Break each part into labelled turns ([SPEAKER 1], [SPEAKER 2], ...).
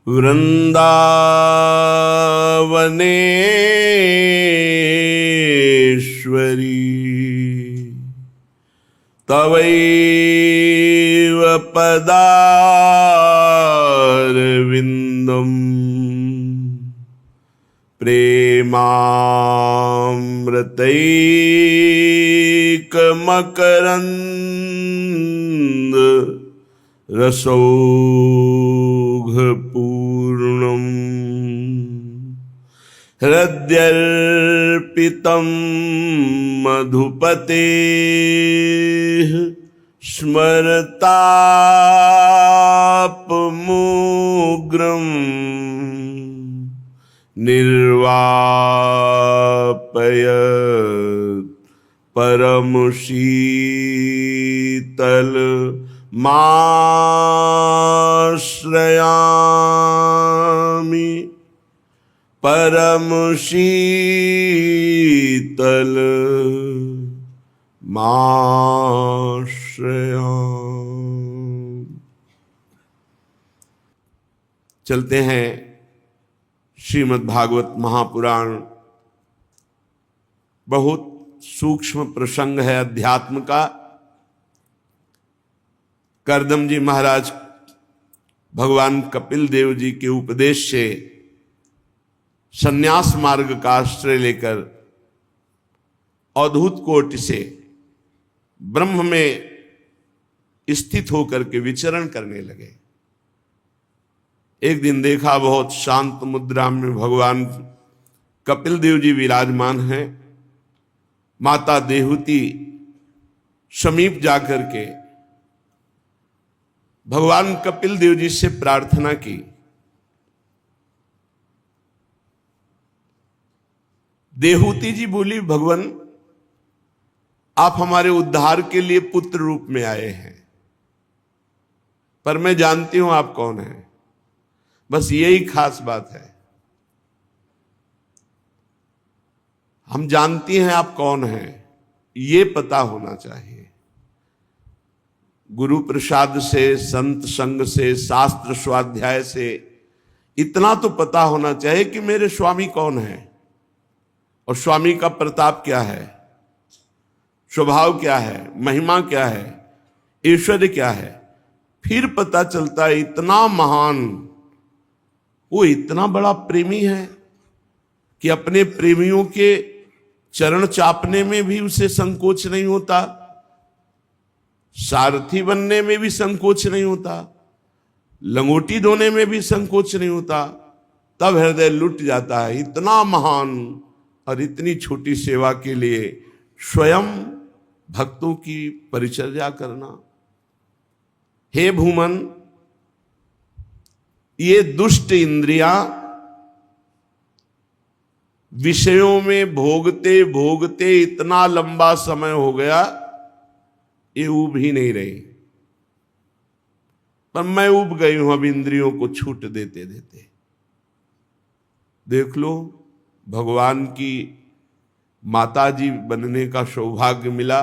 [SPEAKER 1] वृन्दावनेश्वरी तवैव पदारविन्दम् प्रेमामृतैकमकरन्द रसौघपूर्णम् हृद्यर्पितं मधुपतेः स्मरतापमुग्रम् निर्वापयत् परमशीतल माश्रयामि परमशीतल माश्रयामि। चलते हैं श्रीमद् भागवत महापुराण। बहुत सूक्ष्म प्रसंग है अध्यात्म का। करदम जी महाराज भगवान कपिल देव जी के उपदेश से संन्यास मार्ग का आश्रय लेकर अद्भुत कोटि से ब्रह्म में स्थित होकर के विचरण करने लगे। एक दिन देखा बहुत शांत मुद्रा में भगवान कपिल देव जी विराजमान हैं। माता देहूति समीप जाकर के भगवान कपिल देव जी से प्रार्थना की। देहूति जी बोली, भगवान आप हमारे उद्धार के लिए पुत्र रूप में आए हैं, पर मैं जानती हूं आप कौन हैं। बस यही खास बात है, हम जानती हैं आप कौन हैं, ये पता होना चाहिए। गुरु प्रसाद से, संत संग से, शास्त्र स्वाध्याय से इतना तो पता होना चाहिए कि मेरे स्वामी कौन है और स्वामी का प्रताप क्या है, स्वभाव क्या है, महिमा क्या है, ऐश्वर्य क्या है। फिर पता चलता है इतना महान, वो इतना बड़ा प्रेमी है कि अपने प्रेमियों के चरण चापने में भी उसे संकोच नहीं होता, सारथी बनने में भी संकोच नहीं होता, लंगोटी धोने में भी संकोच नहीं होता। तब हृदय लुट जाता है। इतना महान और इतनी छोटी सेवा के लिए स्वयं भक्तों की परिचर्या करना। हे भूमन, ये दुष्ट इंद्रियां विषयों में भोगते भोगते इतना लंबा समय हो गया, ये ऊब ही नहीं रही। पर मैं ऊब गई हूं अब इंद्रियों को छूट देते देते। देख लो, भगवान की माताजी बनने का सौभाग्य मिला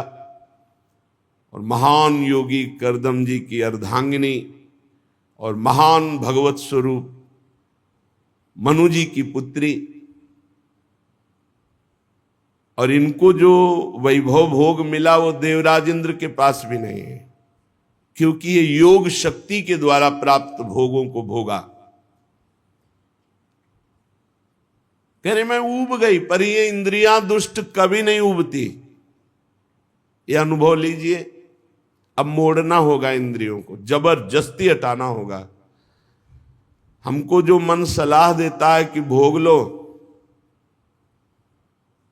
[SPEAKER 1] और महान योगी करदम जी की अर्धांगिनी और महान भगवत स्वरूप मनु जी की पुत्री। और इनको जो वैभव भोग मिला वो देवराज इंद्र के पास भी नहीं है, क्योंकि ये योग शक्ति के द्वारा प्राप्त भोगों को भोगा। कह रहे मैं ऊब गई, पर ये इंद्रियां दुष्ट कभी नहीं ऊबती। ये अनुभव लीजिए। अब मोड़ना होगा इंद्रियों को, जबरदस्ती हटाना होगा। हमको जो मन सलाह देता है कि भोग लो,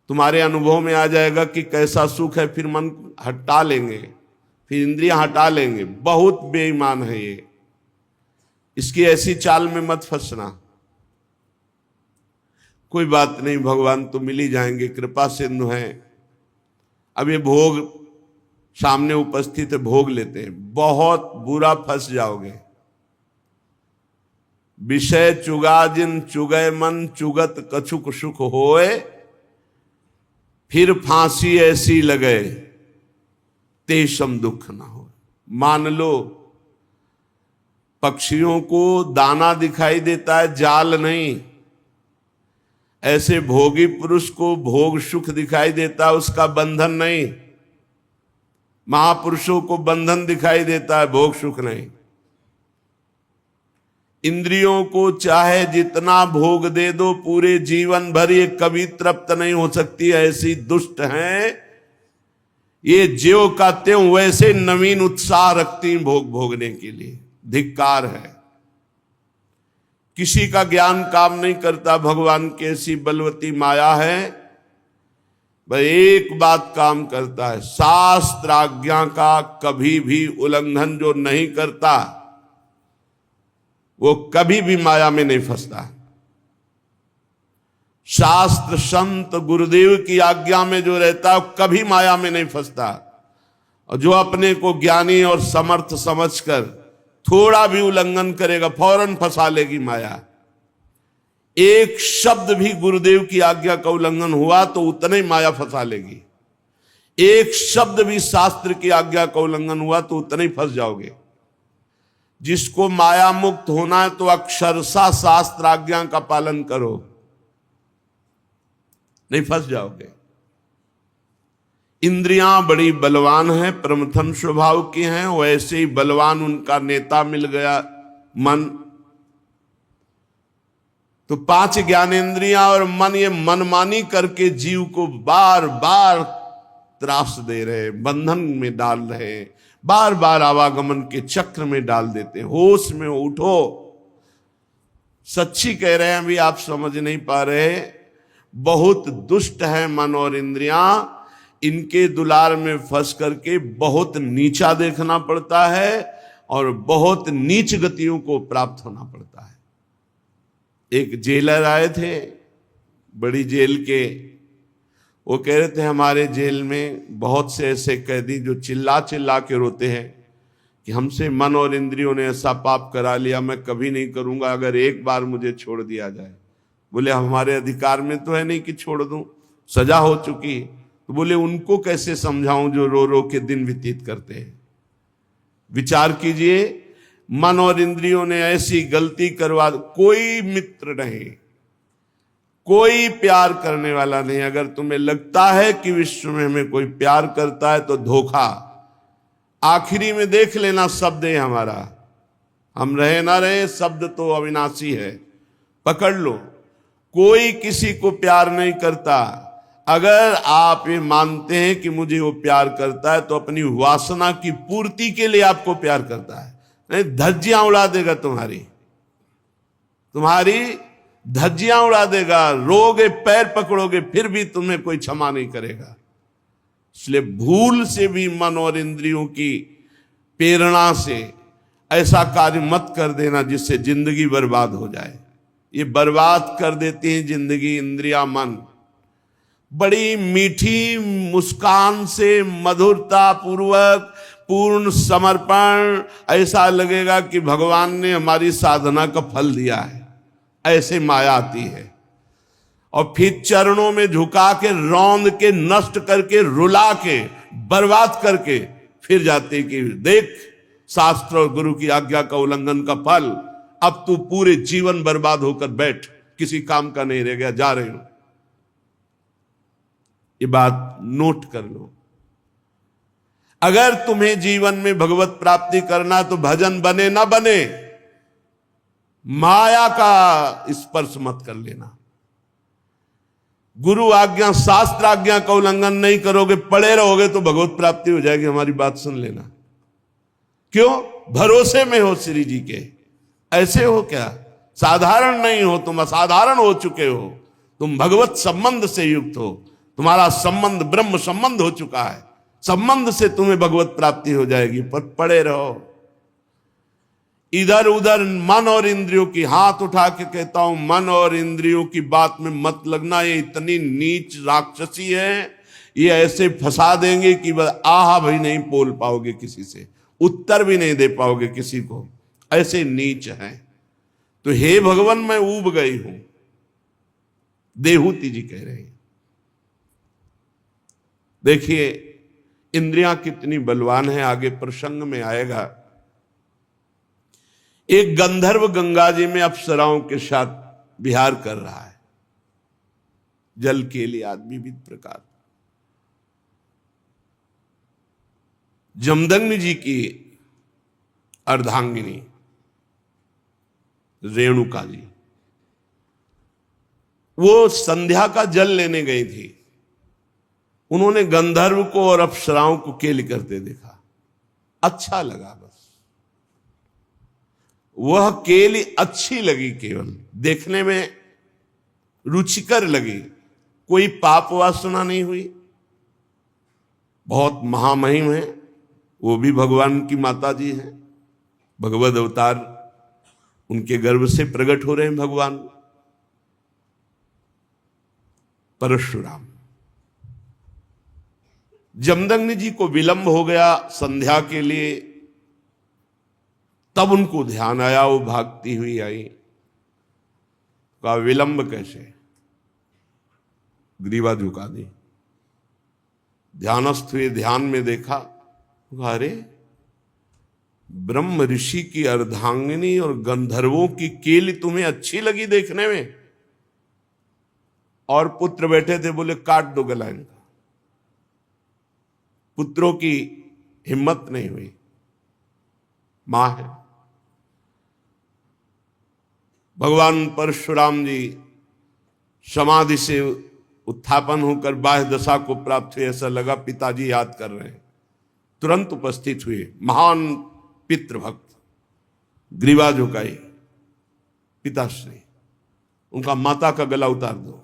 [SPEAKER 1] तुम्हारे अनुभव में आ जाएगा कि कैसा सुख है, फिर मन हटा लेंगे, फिर इंद्रियां हटा लेंगे। बहुत बेईमान है ये, इसकी ऐसी चाल में मत फंसना। कोई बात नहीं, भगवान तो मिल ही जाएंगे, कृपा सिंधु हैं। अब ये भोग सामने उपस्थित है, भोग लेते हैं। बहुत बुरा फंस जाओगे। विषय चुगा जिन चुगय मन, चुगत कछुक सुख होए, फिर फांसी ऐसी लगे तेषम दुख ना हो। मान लो पक्षियों को दाना दिखाई देता है, जाल नहीं। ऐसे भोगी पुरुष को भोग सुख दिखाई देता है, उसका बंधन नहीं। महापुरुषों को बंधन दिखाई देता है, भोग सुख नहीं। इंद्रियों को चाहे जितना भोग दे दो, पूरे जीवन भर ये कभी तृप्त नहीं हो सकती, ऐसी दुष्ट हैं ये। ज्यों का त्यों वैसे नवीन उत्साह रखती भोग भोगने के लिए। धिक्कार है। किसी का ज्ञान काम नहीं करता, भगवान की ऐसी बलवती माया है। भाई एक बात काम करता है, शास्त्र आज्ञा का कभी भी उल्लंघन जो नहीं करता वो कभी भी माया में नहीं फंसता। शास्त्र संत गुरुदेव की आज्ञा में जो रहता है कभी माया में नहीं फंसता। और जो अपने को ज्ञानी और समर्थ समझकर थोड़ा भी उल्लंघन करेगा, फौरन फंसा लेगी माया। एक शब्द भी गुरुदेव की आज्ञा का उल्लंघन हुआ तो उतना ही माया फंसा लेगी। एक शब्द भी शास्त्र की आज्ञा का उल्लंघन हुआ तो उतना ही फंस जाओगे। जिसको माया मुक्त होना है तो अक्षरशः शास्त्र आज्ञा का पालन करो, नहीं फंस जाओगे। इंद्रियां बड़ी बलवान हैं, प्रमथन स्वभाव की हैं, वैसे ही बलवान उनका नेता मिल गया मन। तो 5 ज्ञानेंद्रियां और मन, ये मनमानी करके जीव को बार बार त्रास दे रहे, बंधन में डाल रहे, बार बार आवागमन के चक्र में डाल देते। होश में उठो। सच्ची कह रहे हैं, अभी आप समझ नहीं पा रहे। बहुत दुष्ट है मन और इंद्रियां। इनके दुलार में फंस करके बहुत नीचा देखना पड़ता है और बहुत नीच गतियों को प्राप्त होना पड़ता है। एक जेलर आए थे, बड़ी जेल के। वो कह रहे थे हमारे जेल में बहुत से ऐसे कैदी जो चिल्ला चिल्ला के रोते हैं कि हमसे मन और इंद्रियों ने ऐसा पाप करा लिया, मैं कभी नहीं करूंगा अगर एक बार मुझे छोड़ दिया जाए। बोले हमारे अधिकार में तो है नहीं कि छोड़ दूं, सजा हो चुकी। तो बोले उनको कैसे समझाऊं जो रो रो के दिन व्यतीत करते हैं। विचार कीजिए, मन और इंद्रियों ने ऐसी गलती करवा। कोई मित्र नहीं, कोई प्यार करने वाला नहीं। अगर तुम्हें लगता है कि विश्व में हमें कोई प्यार करता है तो धोखा। आखिरी में देख लेना शब्द है हमारा, हम रहे ना रहे, शब्द तो अविनाशी है, पकड़ लो। कोई किसी को प्यार नहीं करता। अगर आप ये मानते हैं कि मुझे वो प्यार करता है तो अपनी वासना की पूर्ति के लिए आपको प्यार करता है, नहीं धज्जियां उड़ा देगा तुम्हारी धज्जियां उड़ा देगा। रोगे, पैर पकड़ोगे, फिर भी तुम्हें कोई क्षमा नहीं करेगा। इसलिए भूल से भी मन और इंद्रियों की प्रेरणा से ऐसा कार्य मत कर देना जिससे जिंदगी बर्बाद हो जाए। ये बर्बाद कर देती है जिंदगी इंद्रिया मन। बड़ी मीठी मुस्कान से, मधुरता पूर्वक, पूर्ण समर्पण, ऐसा लगेगा कि भगवान ने हमारी साधना का फल दिया है, ऐसे माया आती है। और फिर चरणों में झुका के, रौंद के, नष्ट करके, रुला के, बर्बाद करके फिर जाते कि देख शास्त्र और गुरु की आज्ञा का उल्लंघन का फल, अब तू पूरे जीवन बर्बाद होकर बैठ, किसी काम का नहीं रह गया, जा रही हूं। ये बात नोट कर लो। अगर तुम्हें जीवन में भगवत प्राप्ति करना तो भजन बने ना बने, माया का स्पर्श मत कर लेना। गुरु आज्ञा, शास्त्र आज्ञा का उल्लंघन नहीं करोगे, पड़े रहोगे तो भगवत प्राप्ति हो जाएगी। हमारी बात सुन लेना। क्यों? भरोसे में हो श्री जी के। ऐसे हो क्या? साधारण नहीं हो तुम, असाधारण हो चुके हो। तुम भगवत संबंध से युक्त हो, तुम्हारा संबंध ब्रह्म संबंध हो चुका है। संबंध से तुम्हें भगवत प्राप्ति हो जाएगी, पर पड़े रहो। इधर उधर मन और इंद्रियों की, हाथ उठा के कहता हूं, मन और इंद्रियों की बात में मत लगना। ये इतनी नीच राक्षसी है, ये ऐसे फंसा देंगे कि आहा भी नहीं बोल पाओगे किसी से, उत्तर भी नहीं दे पाओगे किसी को, ऐसे नीच हैं। तो हे भगवान, मैं ऊब गई हूं, देहूती जी कह रहे हैं। देखिए इंद्रियां कितनी बलवान है, आगे प्रसंग में आएगा। एक गंधर्व गंगा जी में अप्सराओं के साथ विहार कर रहा है। जल के लिए आदमी विविध प्रकार। जमदग्नि जी की अर्धांगिनी रेणुका जी, वो संध्या का जल लेने गई थी। उन्होंने गंधर्व को और अप्सराओं को केली करते देखा, अच्छा लगा। बस वह केली अच्छी लगी, केवल देखने में रुचिकर लगी, कोई पाप वासना नहीं हुई। बहुत महामहिम है, वो भी भगवान की माता जी हैं, भगवद अवतार, उनके गर्भ से प्रकट हो रहे हैं भगवान परशुराम। जमदग्नि जी को विलंब हो गया संध्या के लिए, तब उनको ध्यान आया, वो भागती हुई आई। कहा विलंब कैसे? ग्रीवा झुका दी, ध्यानस्थ हुए, ध्यान में देखा, अरे ब्रह्म ऋषि की अर्धांगिनी और गंधर्वों की केली तुम्हें अच्छी लगी देखने में, और पुत्र बैठे थे, बोले काट दो गला इनका। पुत्रों की हिम्मत नहीं हुई, मां है। भगवान परशुराम जी समाधि से उत्थापन होकर बाह्य दशा को प्राप्त हुए, ऐसा लगा पिताजी याद कर रहे हैं। तुरंत उपस्थित हुए महान पितृभक्त, ग्रीवा झुकाई, पिताश्री, उनका माता का गला उतार दो।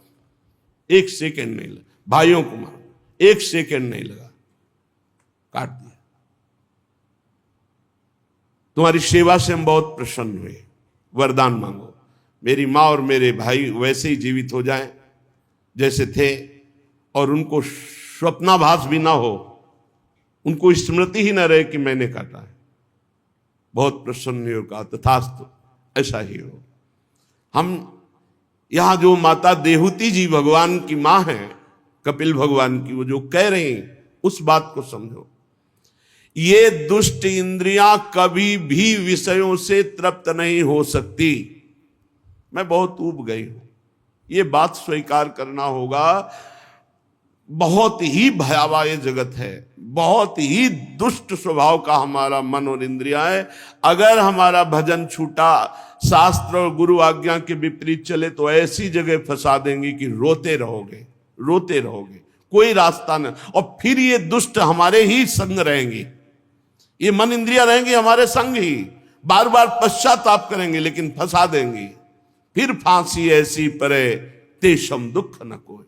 [SPEAKER 1] एक सेकंड नहीं लगा, भाइयों को मारो, एक सेकंड नहीं लगा, काट दिया। तुम्हारी सेवा से हम बहुत प्रसन्न हुए, वरदान मांगो, मेरी मां और मेरे भाई वैसे ही जीवित हो जाएं जैसे थे, और उनको स्वप्नाभास भी ना हो, उनको स्मृति ही ना रहे कि मैंने काटा है। बहुत प्रसन्न हो, कहा तथास्तु, ऐसा ही हो। हम यहां जो माता देहूती जी भगवान की मां है, कपिल भगवान की, वो जो कह रही हैं उस बात को समझो। ये दुष्ट इंद्रियां कभी भी विषयों से तृप्त नहीं हो सकती। मैं बहुत ऊब गई हूं, ये बात स्वीकार करना होगा। बहुत ही भयावह ये जगत है, बहुत ही दुष्ट स्वभाव का हमारा मन और इंद्रिया है। अगर हमारा भजन छूटा, शास्त्र और गुरु आज्ञा के विपरीत चले, तो ऐसी जगह फंसा देंगे कि रोते रहोगे, रोते रहोगे, कोई रास्ता नहीं। और फिर ये दुष्ट हमारे ही संग रहेंगे, ये मन इंद्रिया रहेंगे हमारे संग ही, बार बार पश्चाताप करेंगे, लेकिन फंसा देंगी। फिर फांसी ऐसी परे तेषम दुख न कोई।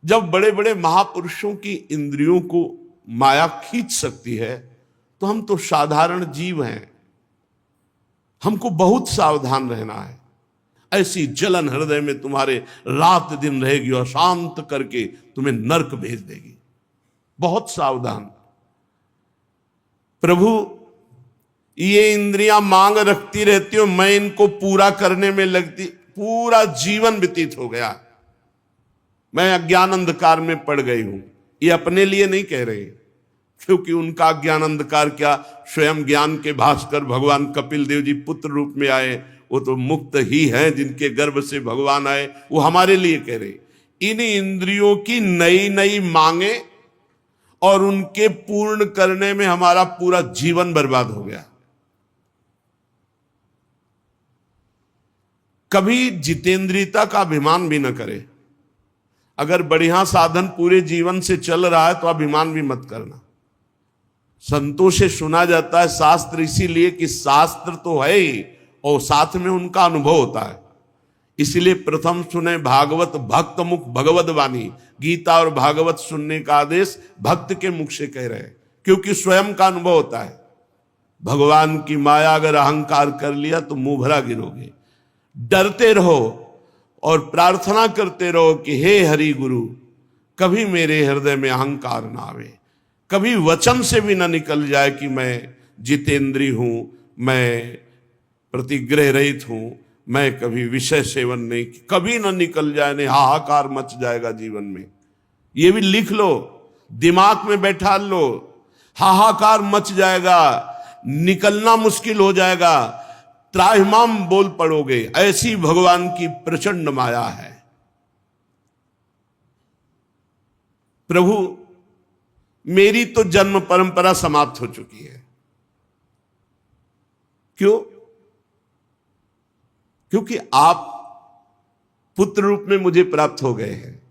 [SPEAKER 1] जब बड़े बड़े महापुरुषों की इंद्रियों को माया खींच सकती है, तो हम तो साधारण जीव हैं, हमको बहुत सावधान रहना है। ऐसी जलन हृदय में तुम्हारे रात दिन रहेगी और शांत करके तुम्हें नरक भेज देगी। बहुत सावधान। प्रभु ये इंद्रियां मांग रखती रहती हो, मैं इनको पूरा करने में लगती, पूरा जीवन व्यतीत हो गया, मैं अज्ञान अंधकार में पड़ गई हूं। ये अपने लिए नहीं कह रहे, क्योंकि उनका अज्ञान अंधकार क्या, स्वयं ज्ञान के भास्कर भगवान कपिल देव जी पुत्र रूप में आए, वो तो मुक्त ही हैं, जिनके गर्भ से भगवान आए, वो हमारे लिए कह रहे। इन इंद्रियों की नई नई मांगे और उनके पूर्ण करने में हमारा पूरा जीवन बर्बाद हो गया। कभी जितेंद्रियता का अभिमान भी न करे। अगर बढ़िया साधन पूरे जीवन से चल रहा है तो अभिमान भी मत करना। संतों से सुना जाता है शास्त्र, इसीलिए कि शास्त्र तो है ही और साथ में उनका अनुभव होता है। इसीलिए प्रथम सुने भागवत भक्त मुख भगवत वाणी। गीता और भागवत सुनने का आदेश भक्त के मुख से कह रहे हैं, क्योंकि स्वयं का अनुभव होता है। भगवान की माया अगर अहंकार कर लिया तो मुंह भरा गिरोगे। डरते रहो और प्रार्थना करते रहो कि हे हरि गुरु, कभी मेरे हृदय में अहंकार ना आवे, कभी वचन से भी ना निकल जाए कि मैं जितेंद्री हूं, मैं प्रतिग्रह रहित हूं, मैं कभी विषय सेवन नहीं, कभी ना निकल जाए, नहीं हाहाकार मच जाएगा जीवन में। ये भी लिख लो, दिमाग में बैठा लो, हाहाकार मच जाएगा। निकलना मुश्किल हो जाएगा, त्राहिमाम बोल पड़ोगे। ऐसी भगवान की प्रचंड माया है। प्रभु, मेरी तो जन्म परंपरा समाप्त हो चुकी है। क्यों? क्योंकि आप पुत्र रूप में मुझे प्राप्त हो गए हैं।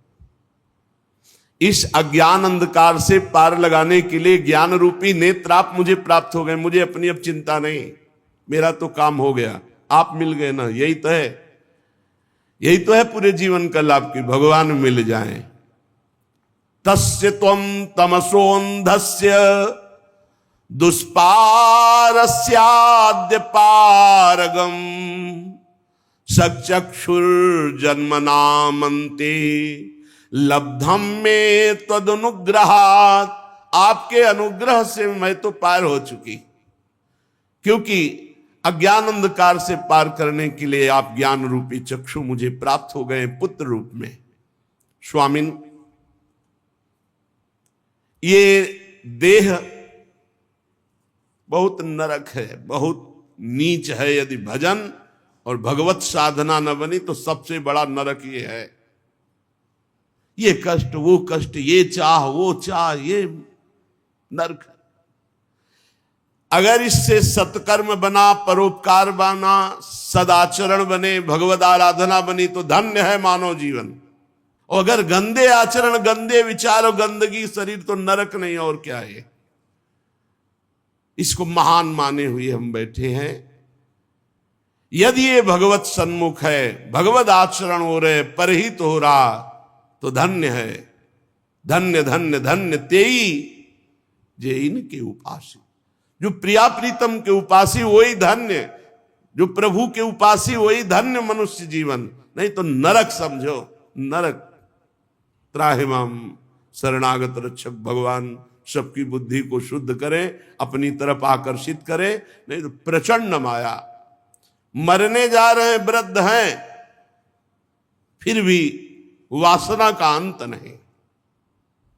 [SPEAKER 1] इस अज्ञान अंधकार से पार लगाने के लिए ज्ञान रूपी नेत्र आप मुझे प्राप्त हो गए। मुझे अपनी अब चिंता नहीं, मेरा तो काम हो गया, आप मिल गए ना। यही तो है, यही तो है पूरे जीवन का लाभ की भगवान मिल जाएं। तस्य त्वं तमसोऽन्धस्य दुष्पारस्याद्य पारगम सचक्षुर्जन्मनामन्ते लब्धम में तदनुग्रहात्। आपके अनुग्रह से मैं तो पार हो चुकी, क्योंकि अज्ञान अंधकार से पार करने के लिए आप ज्ञान रूपी चक्षु मुझे प्राप्त हो गए पुत्र रूप में। स्वामिन, ये देह बहुत नरक है, बहुत नीच है। यदि भजन और भगवत साधना न बनी तो सबसे बड़ा नरक ये है। ये कष्ट, वो कष्ट, ये चाह, वो चाह, ये नरक। अगर इससे सत्कर्म बना, परोपकार बना, सदाचरण बने, भगवद आराधना बनी तो धन्य है मानव जीवन। और अगर गंदे आचरण, गंदे विचार और गंदगी शरीर, तो नरक नहीं और क्या है। इसको महान माने हुए हम बैठे हैं। यदि ये भगवत सन्मुख है, भगवद आचरण हो रहे, परहित हो रहा, तो धन्य है। धन्य धन्य धन्य तेई जे इनके उपासी। जो प्रिया प्रीतम के उपासी वही धन्य, जो प्रभु के उपासी वही धन्य मनुष्य जीवन। नहीं तो नरक समझो, नरक। त्राहिमाम शरणागत रक्षक भगवान सबकी बुद्धि को शुद्ध करे, अपनी तरफ आकर्षित करे। नहीं तो प्रचंड माया। मरने जा रहे वृद्ध हैं, फिर भी वासना का अंत नहीं।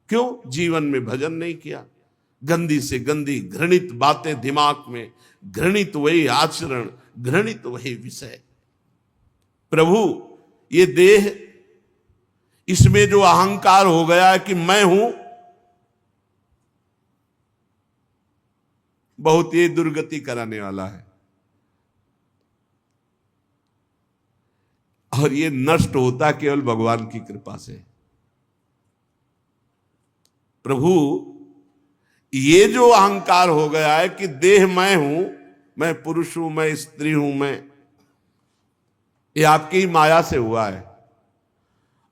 [SPEAKER 1] क्यों? जीवन में भजन नहीं किया। गंदी से गंदी घृणित बातें दिमाग में, घृणित वही आचरण, घृणित वही विषय। प्रभु, ये देह, इसमें जो अहंकार हो गया है कि मैं हूं, बहुत ये दुर्गति कराने वाला है। और ये नष्ट होता केवल भगवान की कृपा से। प्रभु, ये जो अहंकार हो गया है कि देह मैं हूं, मैं पुरुष हूं, मैं स्त्री हूं, ये आपकी माया से हुआ है।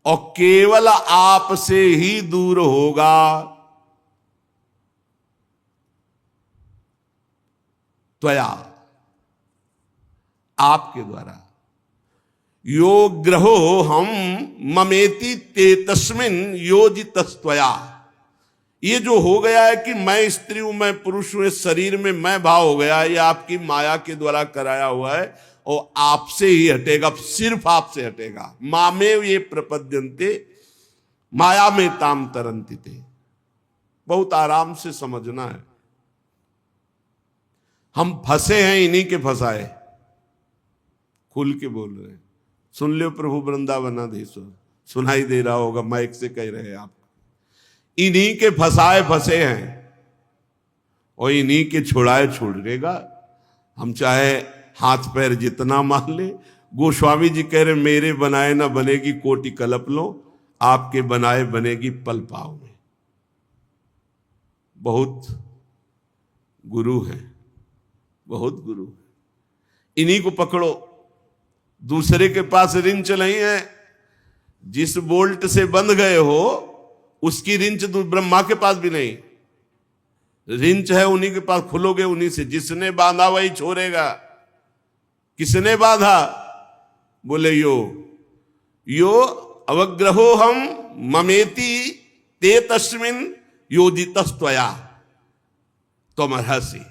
[SPEAKER 1] और केवल आपसे ही दूर होगा। त्वया, आपके द्वारा। यो ग्रहो हम ममेति ते तस्मिन योजितस्त्वया। ये जो हो गया है कि मैं स्त्री हूं, मैं पुरुष हूं, इस शरीर में मैं भाव हो गया, ये आपकी माया के द्वारा कराया हुआ है। और आपसे ही हटेगा, सिर्फ आपसे हटेगा। मामेव ये प्रपद्यन्ते माया में ताम तरन्ति ते। बहुत आराम से समझना है। हम फंसे हैं, इन्हीं के फंसाए। खुल के बोल रहे हैं। सुन लो प्रभु वृंदावनाधीश्वर, सुनाई दे रहा होगा, माइक से कह रहे हैं आप। इन्हीं के फंसाए फंसे हैं और इन्हीं के छुड़ाए छुड़ेगा। हम चाहे हाथ पैर जितना मार ले। गोस्वामी जी कह रहे, मेरे बनाए ना बनेगी कोटि कल्प लो, आपके बनाए बनेगी पल पाव में। बहुत गुरु है, बहुत गुरु है। इन्हीं को पकड़ो। दूसरे के पास रिंच नहीं है। जिस बोल्ट से बंध गए हो उसकी रिंच ब्रह्मा के पास भी नहीं। रिंच है उन्हीं के पास, खुलोगे उन्हीं से। जिसने बांधा वही छोड़ेगा। किसने बांधा? बोले यो यो अवग्रहो हम ममेति ते तस्मिन योजितस्त्वया त्वमर्हसि।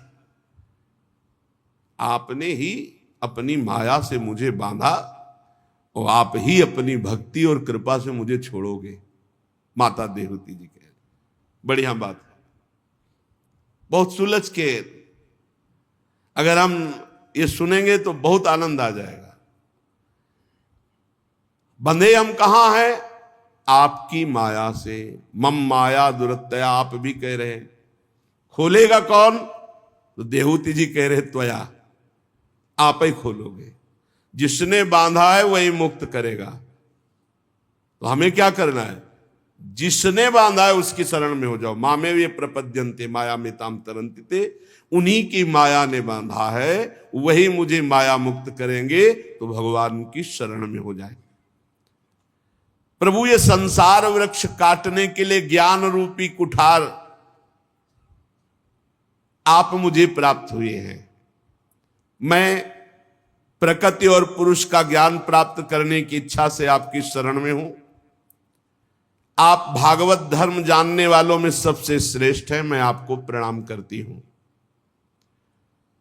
[SPEAKER 1] आपने ही अपनी माया से मुझे बांधा और आप ही अपनी भक्ति और कृपा से मुझे छोड़ोगे। माता देवहूति जी कह, बढ़िया बात है। बहुत सुलझ के अगर हम ये सुनेंगे तो बहुत आनंद आ जाएगा। बंधे हम कहां हैं? आपकी माया से। मम माया दुरत्या, आप भी कह रहे हैं। खोलेगा कौन? तो देहूति जी कह रहे त्वया, आप ही खोलोगे। जिसने बांधा है वही मुक्त करेगा। तो हमें क्या करना है? जिसने बांधा है उसकी शरण में हो जाओ। मामे वे प्रपद्यन्ते माया में ताम तरंति ते, उन्हीं की माया ने बांधा है, वही मुझे माया मुक्त करेंगे। तो भगवान की शरण में हो जाए। प्रभु ये संसार वृक्ष काटने के लिए ज्ञान रूपी कुठार आप मुझे प्राप्त हुए हैं। मैं प्रकृति और पुरुष का ज्ञान प्राप्त करने की इच्छा से आपकी शरण में हूं। आप भागवत धर्म जानने वालों में सबसे श्रेष्ठ हैं, मैं आपको प्रणाम करती हूं।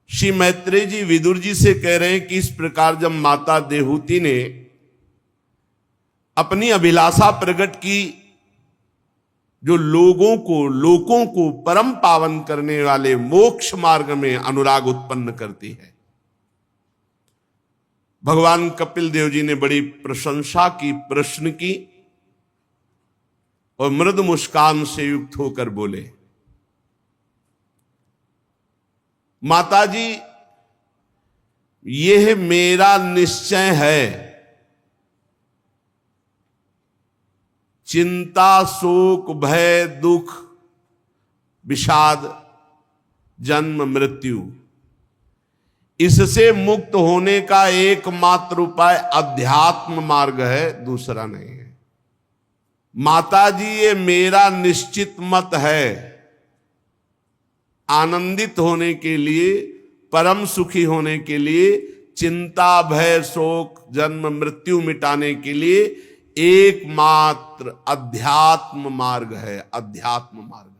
[SPEAKER 1] श्री मैत्रेय जी विदुर जी से कह रहे हैं कि इस प्रकार जब माता देहूति ने अपनी अभिलाषा प्रकट की, जो लोकों को परम पावन करने वाले मोक्ष मार्ग में अनुराग उत्पन्न करती है, भगवान कपिल देव जी ने बड़ी प्रशंसा की, प्रश्न की और मृद मुस्कान से युक्त होकर बोले, माता जी यह मेरा निश्चय है, चिंता शोक भय दुख विषाद जन्म मृत्यु, इससे मुक्त होने का एकमात्र उपाय अध्यात्म मार्ग है, दूसरा नहीं है। माता जी ये मेरा निश्चित मत है। आनंदित होने के लिए, परम सुखी होने के लिए, चिंता भय शोक जन्म मृत्यु मिटाने के लिए एकमात्र अध्यात्म मार्ग है, अध्यात्म मार्ग।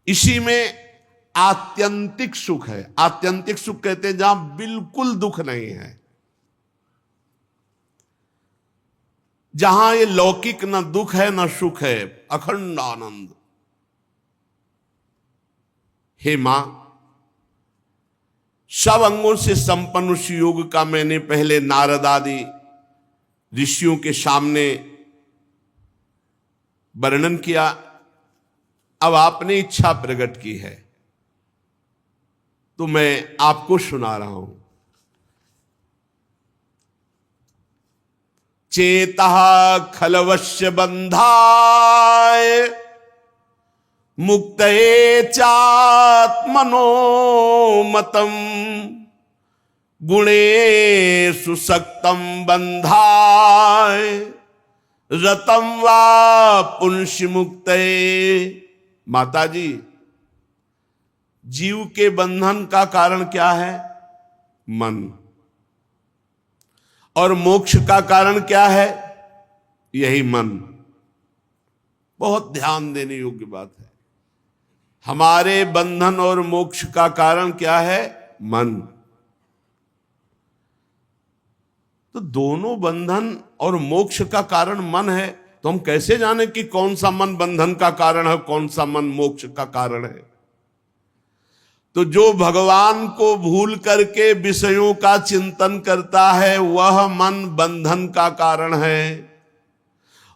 [SPEAKER 1] इसी में आत्यंतिक सुख है। आत्यंतिक सुख कहते हैं जहां बिल्कुल दुख नहीं है, जहां ये लौकिक न दुख है न सुख है, अखंड आनंद। हे मां, सब अंगों से संपन्न उस योग का मैंने पहले नारद आदि ऋषियों के सामने वर्णन किया। अब आपने इच्छा प्रकट की है तो मैं आपको सुना रहा हूं। चेतः खलवश्य बंधाय मुक्तये चात्मनो मतम, गुणेषु सक्तं बंधाय रतम वा पुंसि मुक्तये। माता जी, जीव के बंधन का कारण क्या है? मन। और मोक्ष का कारण क्या है? यही मन। बहुत ध्यान देने योग्य बात है। हमारे बंधन और मोक्ष का कारण क्या है? मन। तो दोनों बंधन और मोक्ष का कारण मन है, तो हम कैसे जाने कि कौन सा मन बंधन का कारण है, कौन सा मन मोक्ष का कारण है? तो जो भगवान को भूल करके विषयों का चिंतन करता है वह मन बंधन का कारण है,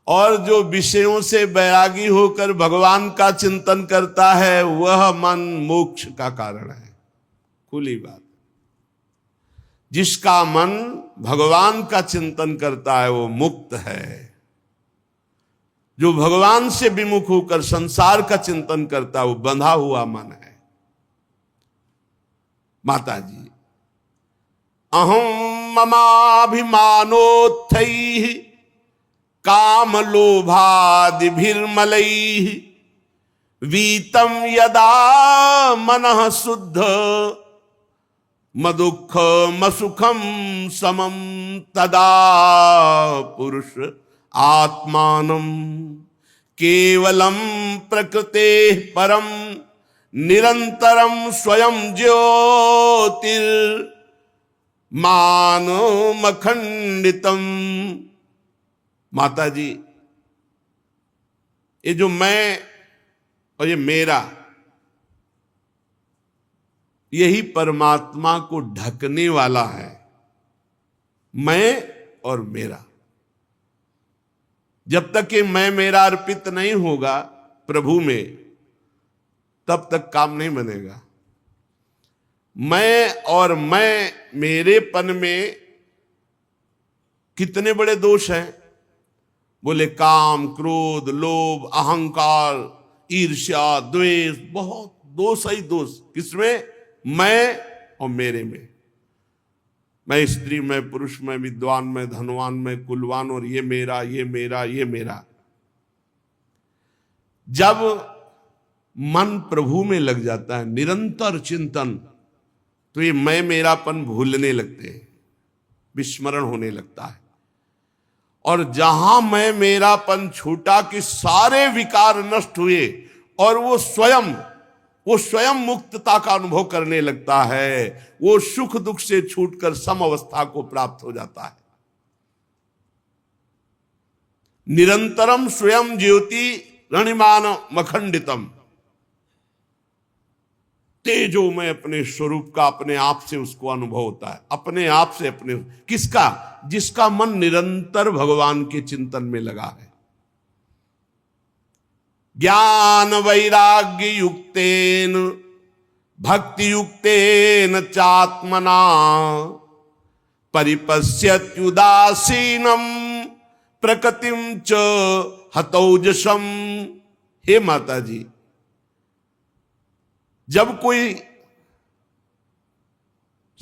[SPEAKER 1] और जो विषयों से बैरागी होकर भगवान का चिंतन करता है वह मन मोक्ष का कारण है। खुली बात। जिसका मन भगवान का चिंतन करता है वो मुक्त है। जो भगवान से विमुख होकर संसार का चिंतन करता है वो बंधा हुआ मन है। माता जी, अहम ममाभिमानोत्थैः काम लोभादिभिर्मलैः वीतम यदा मनः शुद्ध मदुख मसुखम समम तदा पुरुष आत्मानम केवलम प्रकृते परम निरंतरम स्वयं ज्योतिर मानमखंडितम। माता जी, ये जो मैं और ये मेरा, यही परमात्मा को ढकने वाला है, मैं और मेरा। जब तक ये मैं मेरा अर्पित नहीं होगा प्रभु में, तब तक काम नहीं बनेगा। मैं और मैं मेरेपन में कितने बड़े दोष हैं। बोले काम, क्रोध, लोभ, अहंकार, ईर्ष्या, द्वेष, बहुत दोष ही दोष। किसमें? मैं और मेरे में। मैं स्त्री, मैं पुरुष, मैं विद्वान, मैं धनवान, मैं कुलवान, और ये मेरा, ये मेरा, ये मेरा। जब मन प्रभु में लग जाता है, निरंतर चिंतन, तो ये मैं मेरापन भूलने लगते हैं, विस्मरण होने लगता है। और जहां मैं मेरापन छूटा कि सारे विकार नष्ट हुए और वो स्वयं मुक्तता का अनुभव करने लगता है। वो सुख दुख से छूटकर सम अवस्था को प्राप्त हो जाता है। निरंतरम स्वयं ज्योति रणिमान मखंडितम, तेजो में अपने स्वरूप का अपने आप से उसको अनुभव होता है। अपने आप से अपने किसका? जिसका मन निरंतर भगवान के चिंतन में लगा है। ज्ञान वैराग्य युक्तेन भक्ति युक्तेन चात्मना परिपश्यत्युदासीनम प्रकृतिम च हतौजसम। हे माता जी, जब कोई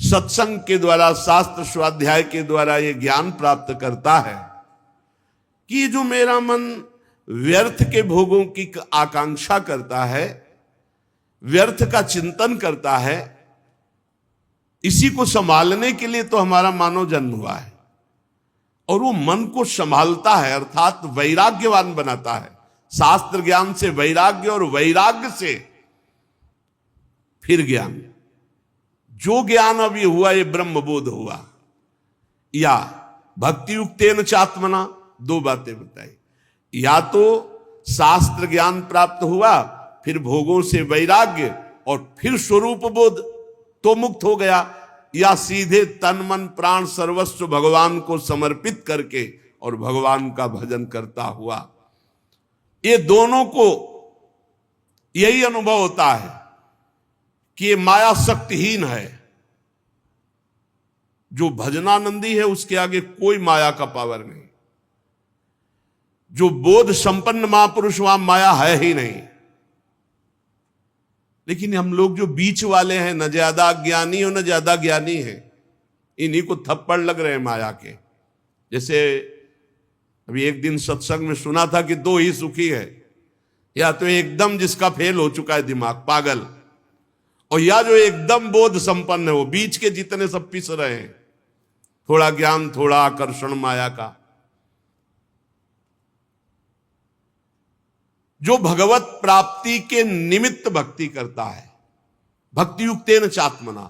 [SPEAKER 1] सत्संग के द्वारा, शास्त्र स्वाध्याय के द्वारा ये ज्ञान प्राप्त करता है कि जो मेरा मन व्यर्थ के भोगों की आकांक्षा करता है, व्यर्थ का चिंतन करता है, इसी को संभालने के लिए तो हमारा मानव जन्म हुआ है। और वो मन को संभालता है, अर्थात वैराग्यवान बनाता है। शास्त्र ज्ञान से वैराग्य, और वैराग्य से फिर ज्ञान। जो ज्ञान अभी हुआ ये ब्रह्मबोध हुआ, या भक्ति युक्तेन चात्मना। दो बातें बताई, या तो शास्त्र ज्ञान प्राप्त हुआ, फिर भोगों से वैराग्य, और फिर स्वरूप बोध, तो मुक्त हो गया, या सीधे तन मन प्राण सर्वस्व भगवान को समर्पित करके और भगवान का भजन करता हुआ। ये दोनों को यही अनुभव होता है कि ये माया शक्तिहीन है। जो भजनानंदी है उसके आगे कोई माया का पावर नहीं। जो बोध संपन्न महापुरुष, वहां माया है ही नहीं। लेकिन हम लोग जो बीच वाले हैं, न ज्यादा ज्ञानी और न ज्यादा ज्ञानी है, इन्हीं को थप्पड़ लग रहे हैं माया के। जैसे अभी एक दिन सत्संग में सुना था कि दो ही सुखी है, या तो एकदम जिसका फेल हो चुका है दिमाग, पागल, और या जो एकदम बोध संपन्न है। वो बीच के जितने सब पिस रहे हैं, थोड़ा ज्ञान, थोड़ा आकर्षण माया का। जो भगवत प्राप्ति के निमित्त भक्ति करता है, भक्ति युक्तेन चात्मना।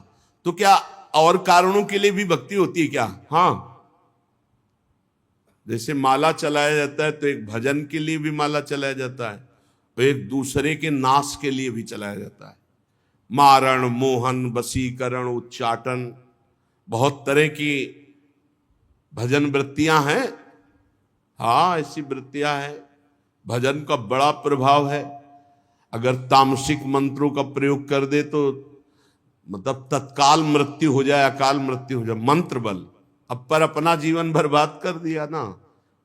[SPEAKER 1] तो क्या और कारणों के लिए भी भक्ति होती है क्या? हाँ, जैसे माला चलाया जाता है तो एक भजन के लिए भी माला चलाया जाता है, तो एक दूसरे के नाश के लिए भी चलाया जाता है। मारण, मोहन, वशीकरण, उच्चाटन, बहुत तरह की भजन वृत्तियां हैं। हाँ, ऐसी वृत्तियां हैं। भजन का बड़ा प्रभाव है। अगर तामसिक मंत्रों का प्रयोग कर दे तो मतलब तत्काल मृत्यु हो जाए, अकाल मृत्यु हो जाए। मंत्र बल, अब पर अपना जीवन बर्बाद कर दिया ना,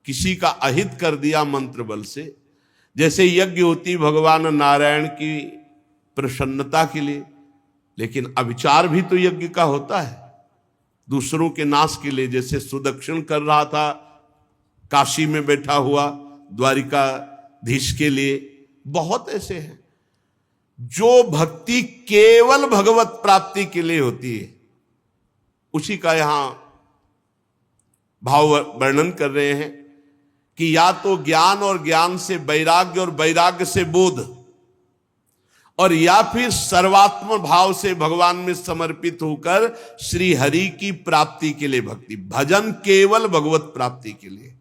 [SPEAKER 1] किसी का अहित कर दिया मंत्र बल से। जैसे यज्ञ होती भगवान नारायण की प्रसन्नता के लिए, लेकिन अविचार भी तो यज्ञ का होता है, दूसरों के नाश के लिए। जैसे सुदक्षिण कर रहा था काशी में बैठा हुआ द्वारिकाधीश के लिए। बहुत ऐसे हैं जो भक्ति केवल भगवत प्राप्ति के लिए होती है, उसी का यहां भाव वर्णन कर रहे हैं कि या तो ज्ञान, और ज्ञान से वैराग्य, और वैराग्य से बोध, और या फिर सर्वात्म भाव से भगवान में समर्पित होकर श्री हरि की प्राप्ति के लिए भक्ति। भजन केवल भगवत प्राप्ति के लिए,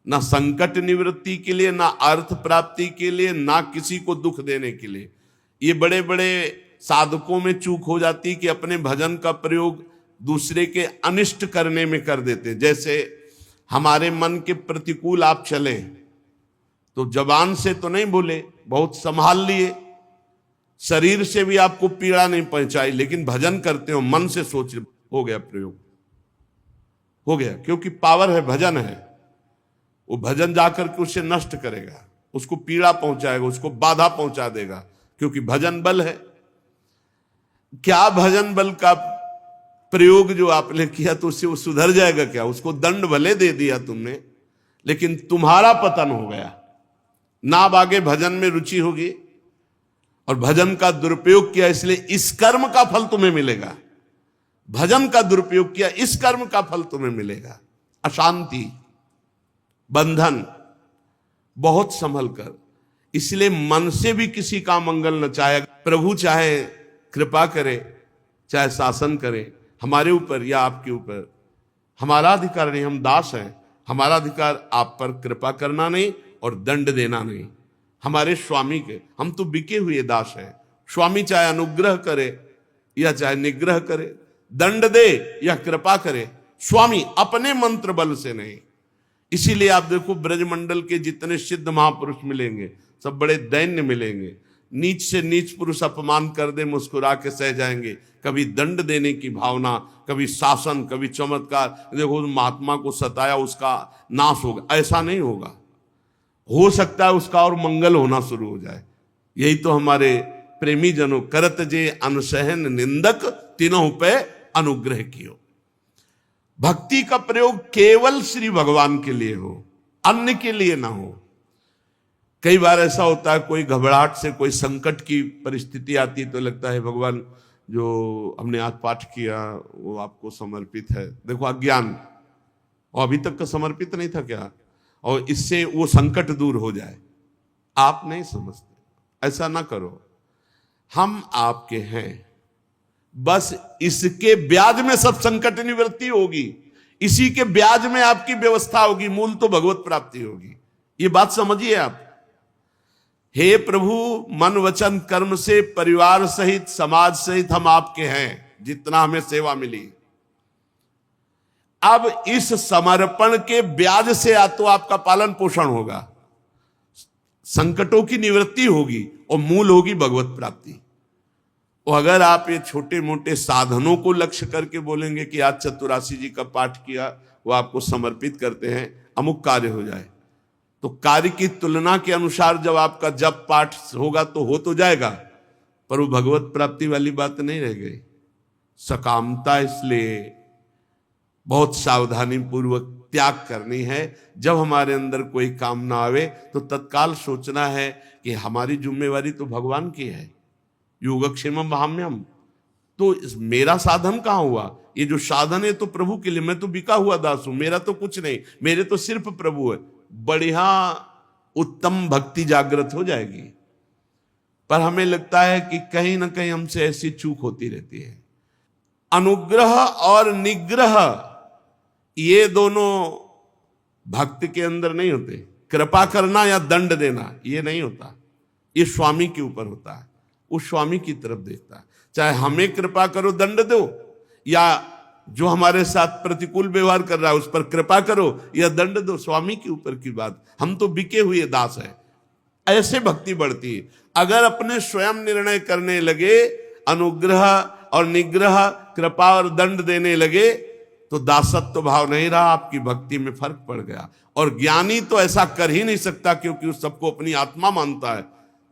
[SPEAKER 1] ना संकट निवृत्ति के लिए, ना अर्थ प्राप्ति के लिए, ना किसी को दुख देने के लिए। ये बड़े बड़े साधकों में चूक हो जाती कि अपने भजन का प्रयोग दूसरे के अनिष्ट करने में कर देते। जैसे हमारे मन के प्रतिकूल आप चले तो जबान से तो नहीं बोले, बहुत संभाल लिए, शरीर से भी आपको पीड़ा नहीं पहुंचाई, लेकिन भजन करते हो मन से सोच, हो गया प्रयोग, हो गया, क्योंकि पावर है, भजन है। वो भजन जाकर के उसे नष्ट करेगा, उसको पीड़ा पहुंचाएगा, उसको बाधा पहुंचा देगा, क्योंकि भजन बल है। क्या भजन बल का प्रयोग जो आपने किया तो उससे वो सुधर जाएगा क्या? उसको दंड भले दे दिया तुमने, लेकिन तुम्हारा पतन हो गया ना। अब आगे भजन में रुचि होगी और भजन का दुरुपयोग किया, इसलिए इस कर्म का फल तुम्हें मिलेगा। भजन का दुरुपयोग किया, इस कर्म का फल तुम्हें मिलेगा। अशांति, बंधन, बहुत संभल कर। इसलिए मन से भी किसी का मंगल न चाहे। प्रभु चाहे कृपा करे, चाहे शासन करे हमारे ऊपर या आपके ऊपर, हमारा अधिकार नहीं, हम दास हैं। हमारा अधिकार आप पर कृपा करना नहीं और दंड देना नहीं, हमारे स्वामी के। हम तो बिके हुए दास हैं। स्वामी चाहे अनुग्रह करे या चाहे निग्रह करे, दंड दे या कृपा करे, स्वामी अपने मंत्र बल से नहीं। इसीलिए आप देखो ब्रजमंडल के जितने सिद्ध महापुरुष मिलेंगे सब बड़े दैन्य मिलेंगे। नीच से नीच पुरुष अपमान कर दे मुस्कुरा के सह जाएंगे। कभी दंड देने की भावना, कभी शासन, कभी चमत्कार। देखो महात्मा को सताया, उसका नाश होगा, ऐसा नहीं होगा। हो सकता है उसका और मंगल होना शुरू हो जाए। यही तो हमारे प्रेमी जनों करत जे अनसहन निंदक तीनों पे अनुग्रह कियो। भक्ति का प्रयोग केवल श्री भगवान के लिए हो, अन्य के लिए ना हो। कई बार ऐसा होता है, कोई घबराहट से कोई संकट की परिस्थिति आती है तो लगता है भगवान जो हमने आज पाठ किया वो आपको समर्पित है। देखो अज्ञान, और अभी तक का समर्पित नहीं था क्या, और इससे वो संकट दूर हो जाए। आप नहीं समझते, ऐसा ना करो। हम आपके हैं, बस इसके ब्याज में सब संकट निवृत्ति होगी, इसी के ब्याज में आपकी व्यवस्था होगी, मूल तो भगवत प्राप्ति होगी। ये बात समझिए आप। हे प्रभु, मन वचन कर्म से परिवार सहित समाज सहित हम आपके हैं, जितना हमें सेवा मिली। अब इस समर्पण के ब्याज से या तो आपका पालन पोषण होगा, संकटों की निवृत्ति होगी और मूल होगी भगवत प्राप्ति। और अगर आप ये छोटे मोटे साधनों को लक्ष्य करके बोलेंगे कि आज चतुरासी जी का पाठ किया, वो आपको समर्पित करते हैं, अमुक कार्य हो जाए, तो कार्य की तुलना के अनुसार जब आपका जप पाठ होगा तो हो तो जाएगा, पर वो भगवत प्राप्ति वाली बात नहीं रह गई। सकामता इसलिए बहुत सावधानी पूर्वक त्याग करनी है। जब हमारे अंदर कोई काम ना आवे तो तत्काल सोचना है कि हमारी जिम्मेवारी तो भगवान की है। योगक्षेमम वहाम्यम, तो मेरा साधन कहाँ हुआ? ये जो साधन है तो प्रभु के लिए, मैं तो बिका हुआ दास हूं, मेरा तो कुछ नहीं, मेरे तो सिर्फ प्रभु है। बढ़िया उत्तम भक्ति जागृत हो जाएगी। पर हमें लगता है कि कहीं ना कहीं हमसे ऐसी चूक होती रहती है। अनुग्रह और निग्रह ये दोनों भक्त के अंदर नहीं होते। कृपा करना या दंड देना ये नहीं होता, ये स्वामी के ऊपर होता है। वो स्वामी की तरफ देखता है। चाहे हमें कृपा करो, दंड दो, या जो हमारे साथ प्रतिकूल व्यवहार कर रहा है उस पर कृपा करो या दंड दो, स्वामी के ऊपर की बात। हम तो बिके हुए दास हैं। ऐसे भक्ति बढ़ती है। अगर अपने स्वयं निर्णय करने लगे, अनुग्रह और निग्रह, कृपा और दंड देने लगे, तो दासत्व भाव नहीं रहा, आपकी भक्ति में फर्क पड़ गया। और ज्ञानी तो ऐसा कर ही नहीं सकता, क्योंकि उस सबको अपनी आत्मा मानता है,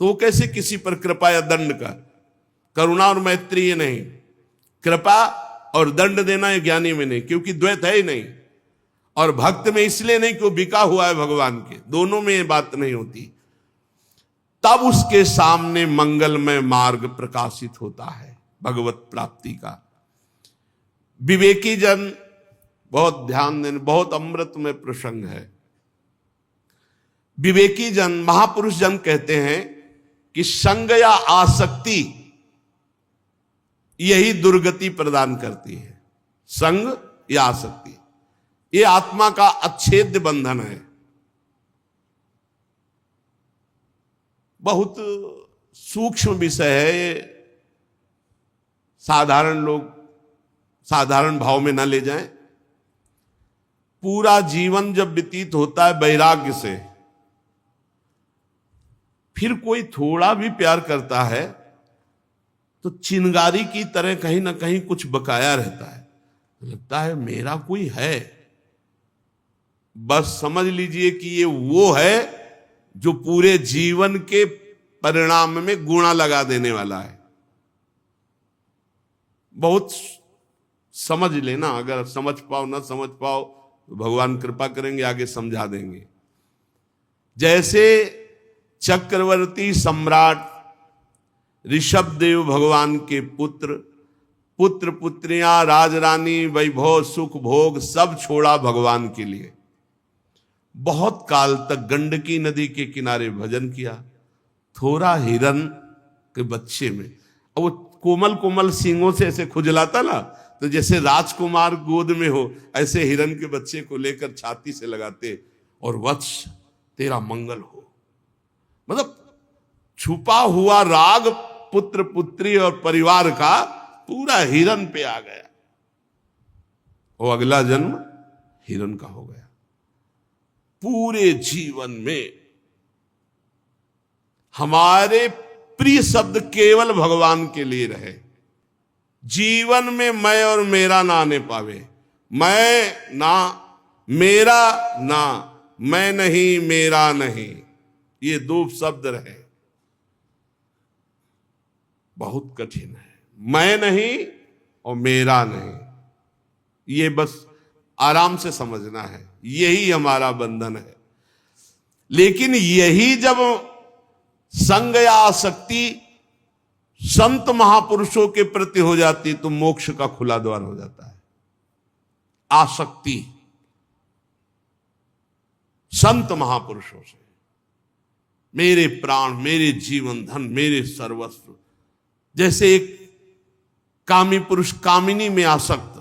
[SPEAKER 1] तो वो कैसे किसी पर कृपा या दंड का? करुणा और मैत्री ये नहीं, कृपा और दंड देना ये ज्ञानी में नहीं, क्योंकि द्वैत है ही नहीं। और भक्त में इसलिए नहीं कि वो बिका हुआ है भगवान के, दोनों में ये बात नहीं होती। तब उसके सामने मंगलमय मार्ग प्रकाशित होता है भगवत प्राप्ति का। विवेकी जन, बहुत ध्यान देने, बहुत अमृतमय प्रसंग है। विवेकी जन, महापुरुष जन कहते हैं कि संग या आसक्ति यही दुर्गति प्रदान करती है। संग या आसक्ति ये आत्मा का अच्छेद्य बंधन है। बहुत सूक्ष्म विषय है, साधारण लोग साधारण भाव में ना ले जाएं। पूरा जीवन जब व्यतीत होता है वैराग्य से, फिर कोई थोड़ा भी प्यार करता है तो चिंगारी की तरह कहीं ना कहीं कुछ बकाया रहता है, लगता है मेरा कोई है। बस समझ लीजिए कि ये वो है जो पूरे जीवन के परिणाम में गुणा लगा देने वाला है। बहुत समझ लेना, अगर समझ पाओ ना समझ पाओ तो भगवान कृपा करेंगे, आगे समझा देंगे। जैसे चक्रवर्ती सम्राट ऋषभदेव भगवान के पुत्र, पुत्र पुत्रियां, राजरानी, वैभव, सुख, भोग सब छोड़ा भगवान के लिए। बहुत काल तक गंडकी नदी के किनारे भजन किया। थोड़ा हिरन के बच्चे में, अब वो कोमल कोमल सींगों से ऐसे खुजलाता ना, तो जैसे राजकुमार गोद में हो ऐसे हिरन के बच्चे को लेकर छाती से लगाते और वत्स तेरा मंगल हो। मतलब छुपा हुआ राग पुत्र पुत्री और परिवार का पूरा हिरन पे आ गया। वो अगला जन्म हिरन का हो गया। पूरे जीवन में हमारे प्रिय शब्द केवल भगवान के लिए रहे। जीवन में मैं और मेरा ना आने पावे। मैं ना, मेरा ना, मैं नहीं मेरा नहीं, ये दो शब्द रहे। बहुत कठिन है। मैं नहीं और मेरा नहीं, ये बस आराम से समझना है, यही हमारा बंधन है। लेकिन यही जब संग या आसक्ति संत महापुरुषों के प्रति हो जाती तो मोक्ष का खुला द्वार हो जाता है। आसक्ति संत महापुरुषों से, मेरे प्राण, मेरे जीवन धन, मेरे सर्वस्व। जैसे एक कामी पुरुष कामिनी में आसक्त,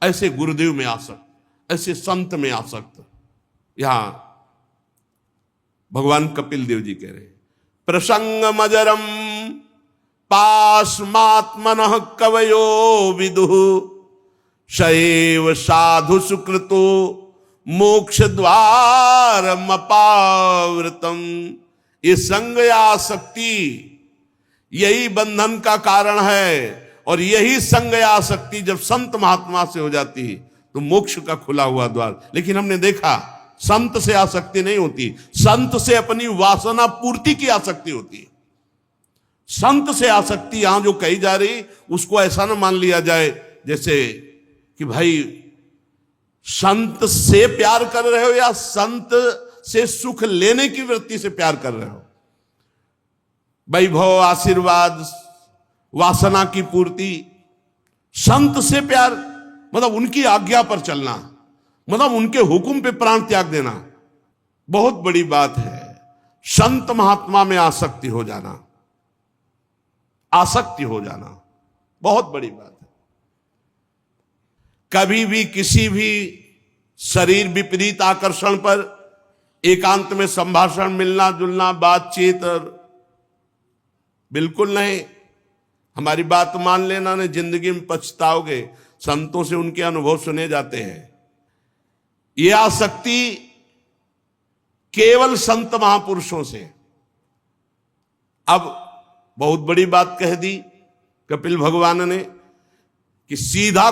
[SPEAKER 1] ऐसे गुरुदेव में आसक्त, ऐसे संत में आसक्त। यहां भगवान कपिल देव जी कह रहे हैं, प्रसंग मजरम पास्मात्मनः कवयो विदुः शैव साधु सुकृतो मोक्ष द्वारम अपावृतम। ये संग या आसक्ति यही बंधन का कारण है। और यही संग या आसक्ति जब संत महात्मा से हो जाती है तो मोक्ष का खुला हुआ द्वार। लेकिन हमने देखा संत से आसक्ति नहीं होती, संत से अपनी वासना पूर्ति की आसक्ति होती है। संत से आसक्ति यहां जो कही जा रही उसको ऐसा ना मान लिया जाए जैसे कि भाई संत से प्यार कर रहे हो या संत से सुख लेने की वृत्ति से प्यार कर रहे हो। वैभव, आशीर्वाद, वासना की पूर्ति, संत से प्यार मतलब उनकी आज्ञा पर चलना, मतलब उनके हुक्म पे प्राण त्याग देना, बहुत बड़ी बात है। संत महात्मा में आसक्ति हो जाना, आसक्ति हो जाना बहुत बड़ी बात है। कभी भी किसी भी शरीर विपरीत आकर्षण पर एकांत में संभाषण, मिलना जुलना, बातचीत बिल्कुल नहीं। हमारी बात मान लेना, नहीं जिंदगी में पछताओगे। संतों से उनके अनुभव सुने जाते हैं। यह आसक्ति केवल संत महापुरुषों से। अब बहुत बड़ी बात कह दी कपिल भगवान ने कि सीधा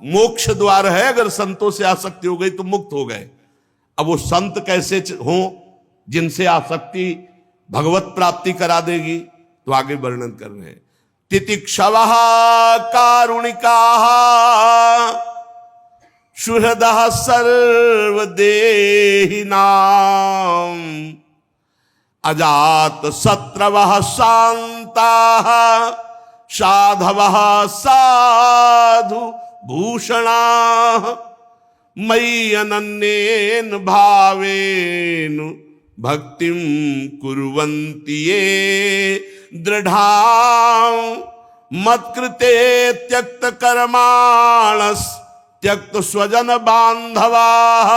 [SPEAKER 1] मोक्ष द्वार है, अगर संतों से आसक्ति हो गई तो मुक्त हो गए। अब वो संत कैसे हो जिनसे आसक्ति भगवत प्राप्ति करा देगी, तो आगे वर्णन कर रहे हैं। तितिक्षवः कारुणिकाः सुहृदः सर्वदेहिनां अजात शत्रवः शान्ताः साधवः साधु भूषणाः मयि अनन्येन भावेन भक्तिं कुर्वन्ति ये दृढ़ां मत्कृते त्यक्त कर्माणस् त्यक्त स्वजन बांधवाः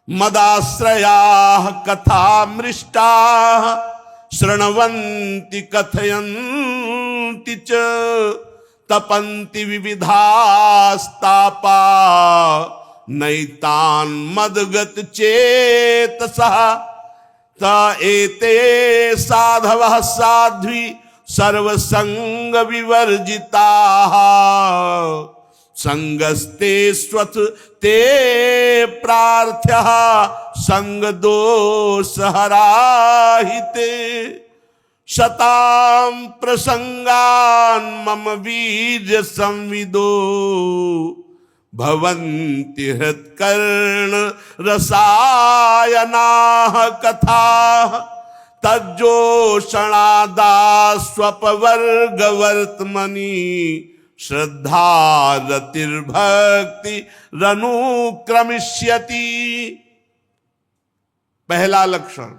[SPEAKER 1] मदाश्रयाः कथामृष्टाः शृण्वन्ति कथयन्ति भुंक्ष्यन्ति च तपन्ति विविधास्तापा नैतान् मदगत चेतसः त एते साधवः साध्वी सर्वसंग विवर्जिताः संगस्ते स्वथ ते प्रार्थ्यः संग दोषहराहिते शतां प्रसंगान् मम वीर्य संविदो भवन्ति हृत्कर्ण रसायनाः कथाः तज्जोषणादास्वपवर्गवर्त्मनि श्रद्धा रतिर्भक्ति रनुक्रमिष्यति। पहला लक्षण,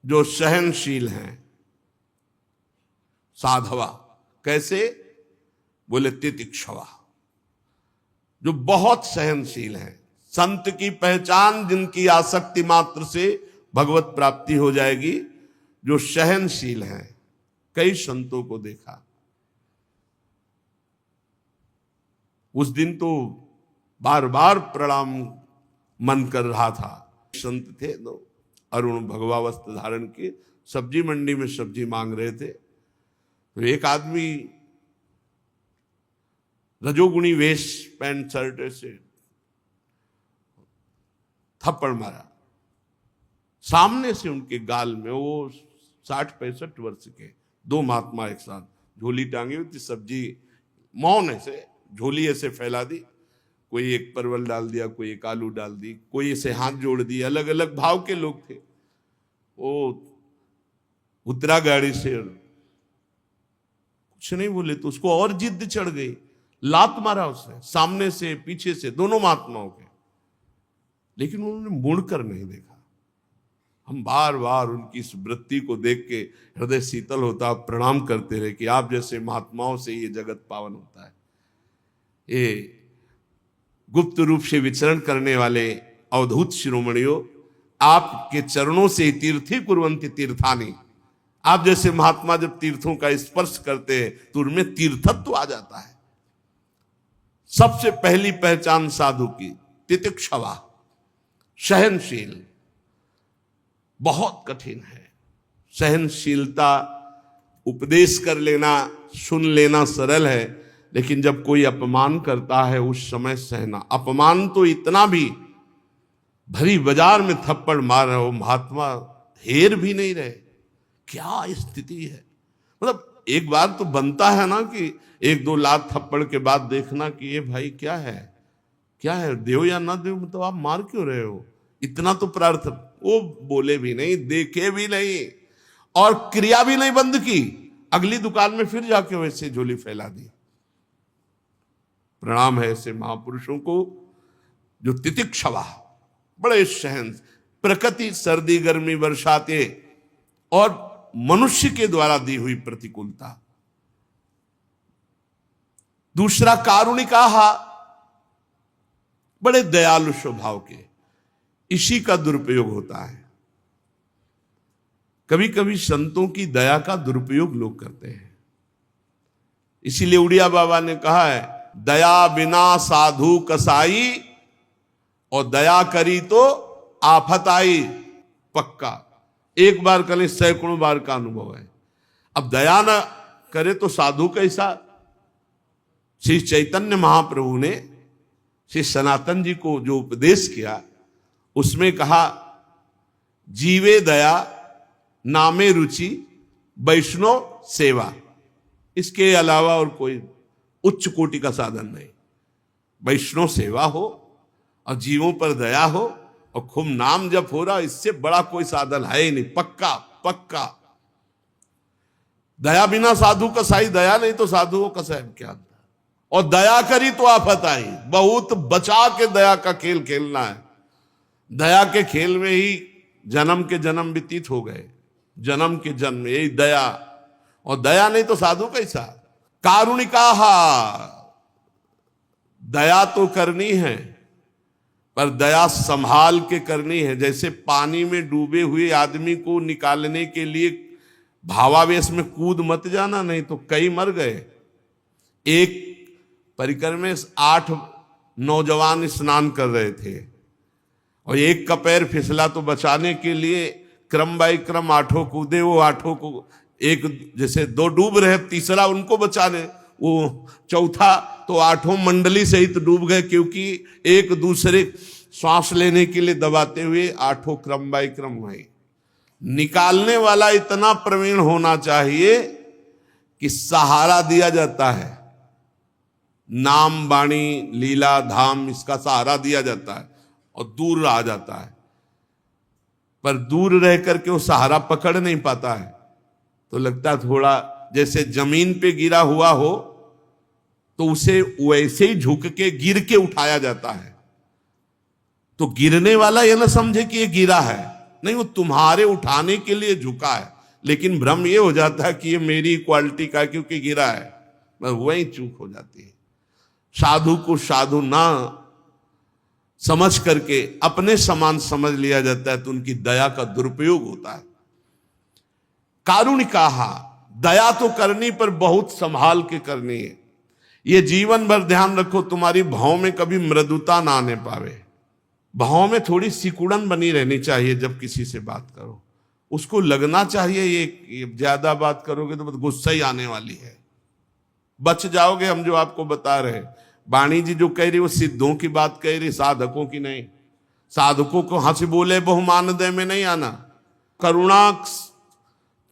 [SPEAKER 1] जो सहनशील हैं साधवा। कैसे? बोले तितिक्षवा, जो बहुत सहनशील हैं। संत की पहचान जिनकी आसक्ति मात्र से भगवत प्राप्ति हो जाएगी, जो सहनशील हैं। कई संतों को देखा, उस दिन तो बार बार प्रणाम मन कर रहा था। संत थे तो अरुण भगवा वस्त्र धारण के सब्जी मंडी में सब्जी मांग रहे थे, तो एक आदमी रजोगुणी वेश पैंट शर्ट से थप्पड़ मारा सामने से उनके गाल में। वो 60-65 वर्ष के दो महात्मा एक साथ, झोली टांगी हुई थी, सब्जी मौन ऐसे झोली ऐसे फैला दी, कोई एक परवल डाल दिया, कोई एक आलू डाल दी, कोई ऐसे हाथ जोड़ दिए। अलग अलग भाव के लोग थे। वो उतरा गाड़ी से, कुछ नहीं बोले तो उसको और जिद चढ़ गई, लात मारा उसने सामने से पीछे से, दोनों महात्माओं के। लेकिन उन्होंने मुड़कर नहीं देखा। हम बार बार उनकी इस वृत्ति को देख के हृदय शीतल होता, प्रणाम करते रहे कि आप जैसे महात्माओं से ये जगत पावन होता है। ये गुप्त रूप से विचरण करने वाले अवधूत शिरोमणियों, आपके चरणों से तीर्थी कुर्वन्ति तीर्थानि। आप जैसे महात्मा जब तीर्थों का स्पर्श करते हैं तो उनमें तीर्थत्व आ जाता है। सबसे पहली पहचान साधु की तितिक्षवा, सहनशील। बहुत कठिन है सहनशीलता। उपदेश कर लेना, सुन लेना सरल है, लेकिन जब कोई अपमान करता है उस समय सहना। अपमान तो इतना भी, भरी बाजार में थप्पड़ मार रहे हो, महात्मा हेर भी नहीं रहे। क्या स्थिति है। मतलब एक बार तो बनता है ना कि 1-2 लात थप्पड़ के बाद देखना कि ये भाई क्या है, क्या है, देव या ना देव, मतलब आप मार क्यों रहे हो। इतना तो प्रार्थना। वो बोले भी नहीं, देखे भी नहीं और क्रिया भी नहीं बंद की। अगली दुकान में फिर जाके वैसे झोली फैला दी। प्रणाम है ऐसे महापुरुषों को जो तितिक्षवा, बड़े सहन। प्रकृति सर्दी गर्मी बरसाते और मनुष्य के द्वारा दी हुई प्रतिकूलता। दूसरा कारुणिकाः, बड़े दयालु स्वभाव के। इसी का दुरुपयोग होता है। कभी कभी संतों की दया का दुरुपयोग लोग करते हैं। इसीलिए उड़िया बाबा ने कहा है, दया बिना साधु कसाई और दया करी तो आफत आई। पक्का, एक बार करें सैकड़ों बार का अनुभव है। अब दया न करे तो साधु कैसा। श्री चैतन्य महाप्रभु ने श्री सनातन जी को जो उपदेश किया उसमें कहा, जीवे दया नामे रुचि वैष्णव सेवा। इसके अलावा और कोई उच्च कोटि का साधन नहीं। वैष्णव सेवा हो और जीवों पर दया हो और खूब नाम जप हो रहा, इससे बड़ा कोई साधन है ही नहीं। पक्का पक्का। दया बिना साधु कसाई, दया नहीं तो साधुओं का साहब क्या। और दया करी तो आफत आई। बहुत बचा के दया का खेल खेलना है। दया के खेल में ही जन्म के जन्म व्यतीत हो गए। जन्म के जन्म यही दया, और दया नहीं तो साधु कैसा। कारुणिकाः, दया तो करनी है पर दया संभाल के करनी है। जैसे पानी में डूबे हुए आदमी को निकालने के लिए भावावेश में कूद मत जाना, नहीं तो कई मर गए। एक परिकर में 8 नौजवान स्नान कर रहे थे और एक का पैर फिसला, तो बचाने के लिए क्रम बाई क्रम 8 कूदे। वो 8 को एक जैसे 2 डूब रहे, तीसरा उनको बचाने, वो चौथा तो 8 मंडली सहित डूब गए, क्योंकि एक दूसरे श्वास लेने के लिए दबाते हुए 8 क्रम बाई क्रम हुए। निकालने वाला इतना प्रवीण होना चाहिए कि सहारा दिया जाता है, नाम वाणी लीला धाम इसका सहारा दिया जाता है और दूर रहा जाता है। पर दूर रह करके वो सहारा पकड़ नहीं पाता है, तो लगता है थोड़ा जैसे जमीन पे गिरा हुआ हो तो उसे वैसे ही झुक के गिर के उठाया जाता है। तो गिरने वाला ये ना समझे कि ये गिरा है, नहीं, वो तुम्हारे उठाने के लिए झुका है, लेकिन भ्रम ये हो जाता है कि ये मेरी क्वालिटी का क्योंकि गिरा है, बस वही चूक हो जाती है। साधु को साधु ना समझ करके अपने समान समझ लिया जाता है, तो उनकी दया का दुरुपयोग होता है। कारुणिकाहा, दया तो करनी पर बहुत संभाल के करनी है। ये जीवन भर ध्यान रखो, तुम्हारी भाव में कभी मृदुता ना आने पावे। भाव में थोड़ी सिकुड़न बनी रहनी चाहिए। जब किसी से बात करो उसको लगना चाहिए ये ज्यादा बात करोगे तो गुस्सा ही आने वाली है, बच जाओगे। हम जो आपको बता रहे, वाणी जी जो कह रही वो सिद्धों की बात कह रही, साधकों की नहीं। साधकों को हंस बोले बहुमान दे में नहीं आना। करुणा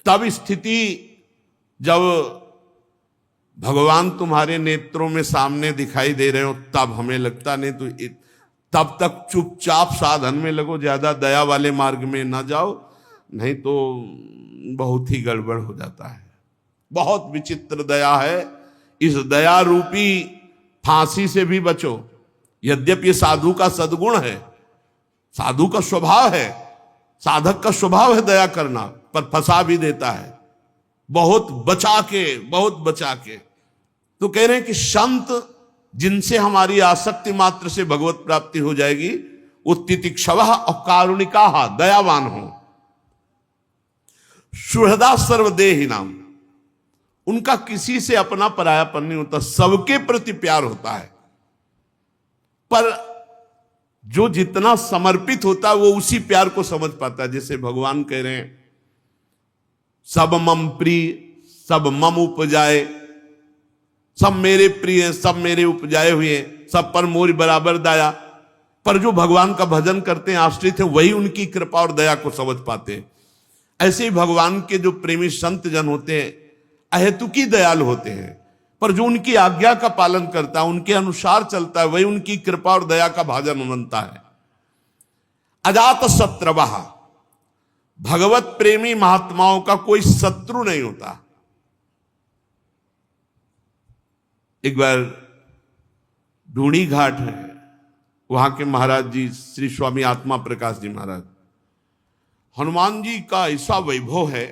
[SPEAKER 1] तब स्थिति जब भगवान तुम्हारे नेत्रों में सामने दिखाई दे रहे हो, तब हमें लगता, नहीं तो तब तक चुपचाप साधन में लगो, ज्यादा दया वाले मार्ग में ना जाओ, नहीं तो बहुत ही गड़बड़ हो जाता है। बहुत विचित्र दया है। इस दया रूपी फांसी से भी बचो। यद्यपि ये साधु का सद्गुण है, साधु का स्वभाव है, साधक का स्वभाव है दया करना, पर फंसा भी देता है बहुत बचा के। तो कह रहे हैं कि संत जिनसे हमारी आसक्ति मात्र से भगवत प्राप्ति हो जाएगी, वो तितिक्षवा और कारुणिका, दयावान हो। सुहृदा सर्वदेही नाम, उनका किसी से अपना परायापन नहीं होता, सबके प्रति प्यार होता है। पर जो जितना समर्पित होता है वो उसी प्यार को समझ पाता है। जैसे भगवान कह रहे हैं, सब मम प्रिय सब मम उपजाए, सब मेरे प्रिय सब मेरे उपजाए हुए, सब पर मोरी बराबर दया। पर जो भगवान का भजन करते हैं, आश्रित हैं, वही उनकी कृपा और दया को समझ पाते हैं। ऐसे ही भगवान के जो प्रेमी संत जन होते हैं, अहेतुकी दयालु होते हैं, पर जो उनकी आज्ञा का पालन करता है, उनके अनुसार चलता है, वही उनकी कृपा और दया का भाजन बनता है। अजात शत्रवः, भगवत प्रेमी महात्माओं का कोई शत्रु नहीं होता। एक बार ढूंढी घाट है, वहां के महाराज जी श्री स्वामी आत्मा प्रकाश जी महाराज, हनुमान जी का ऐसा वैभव है,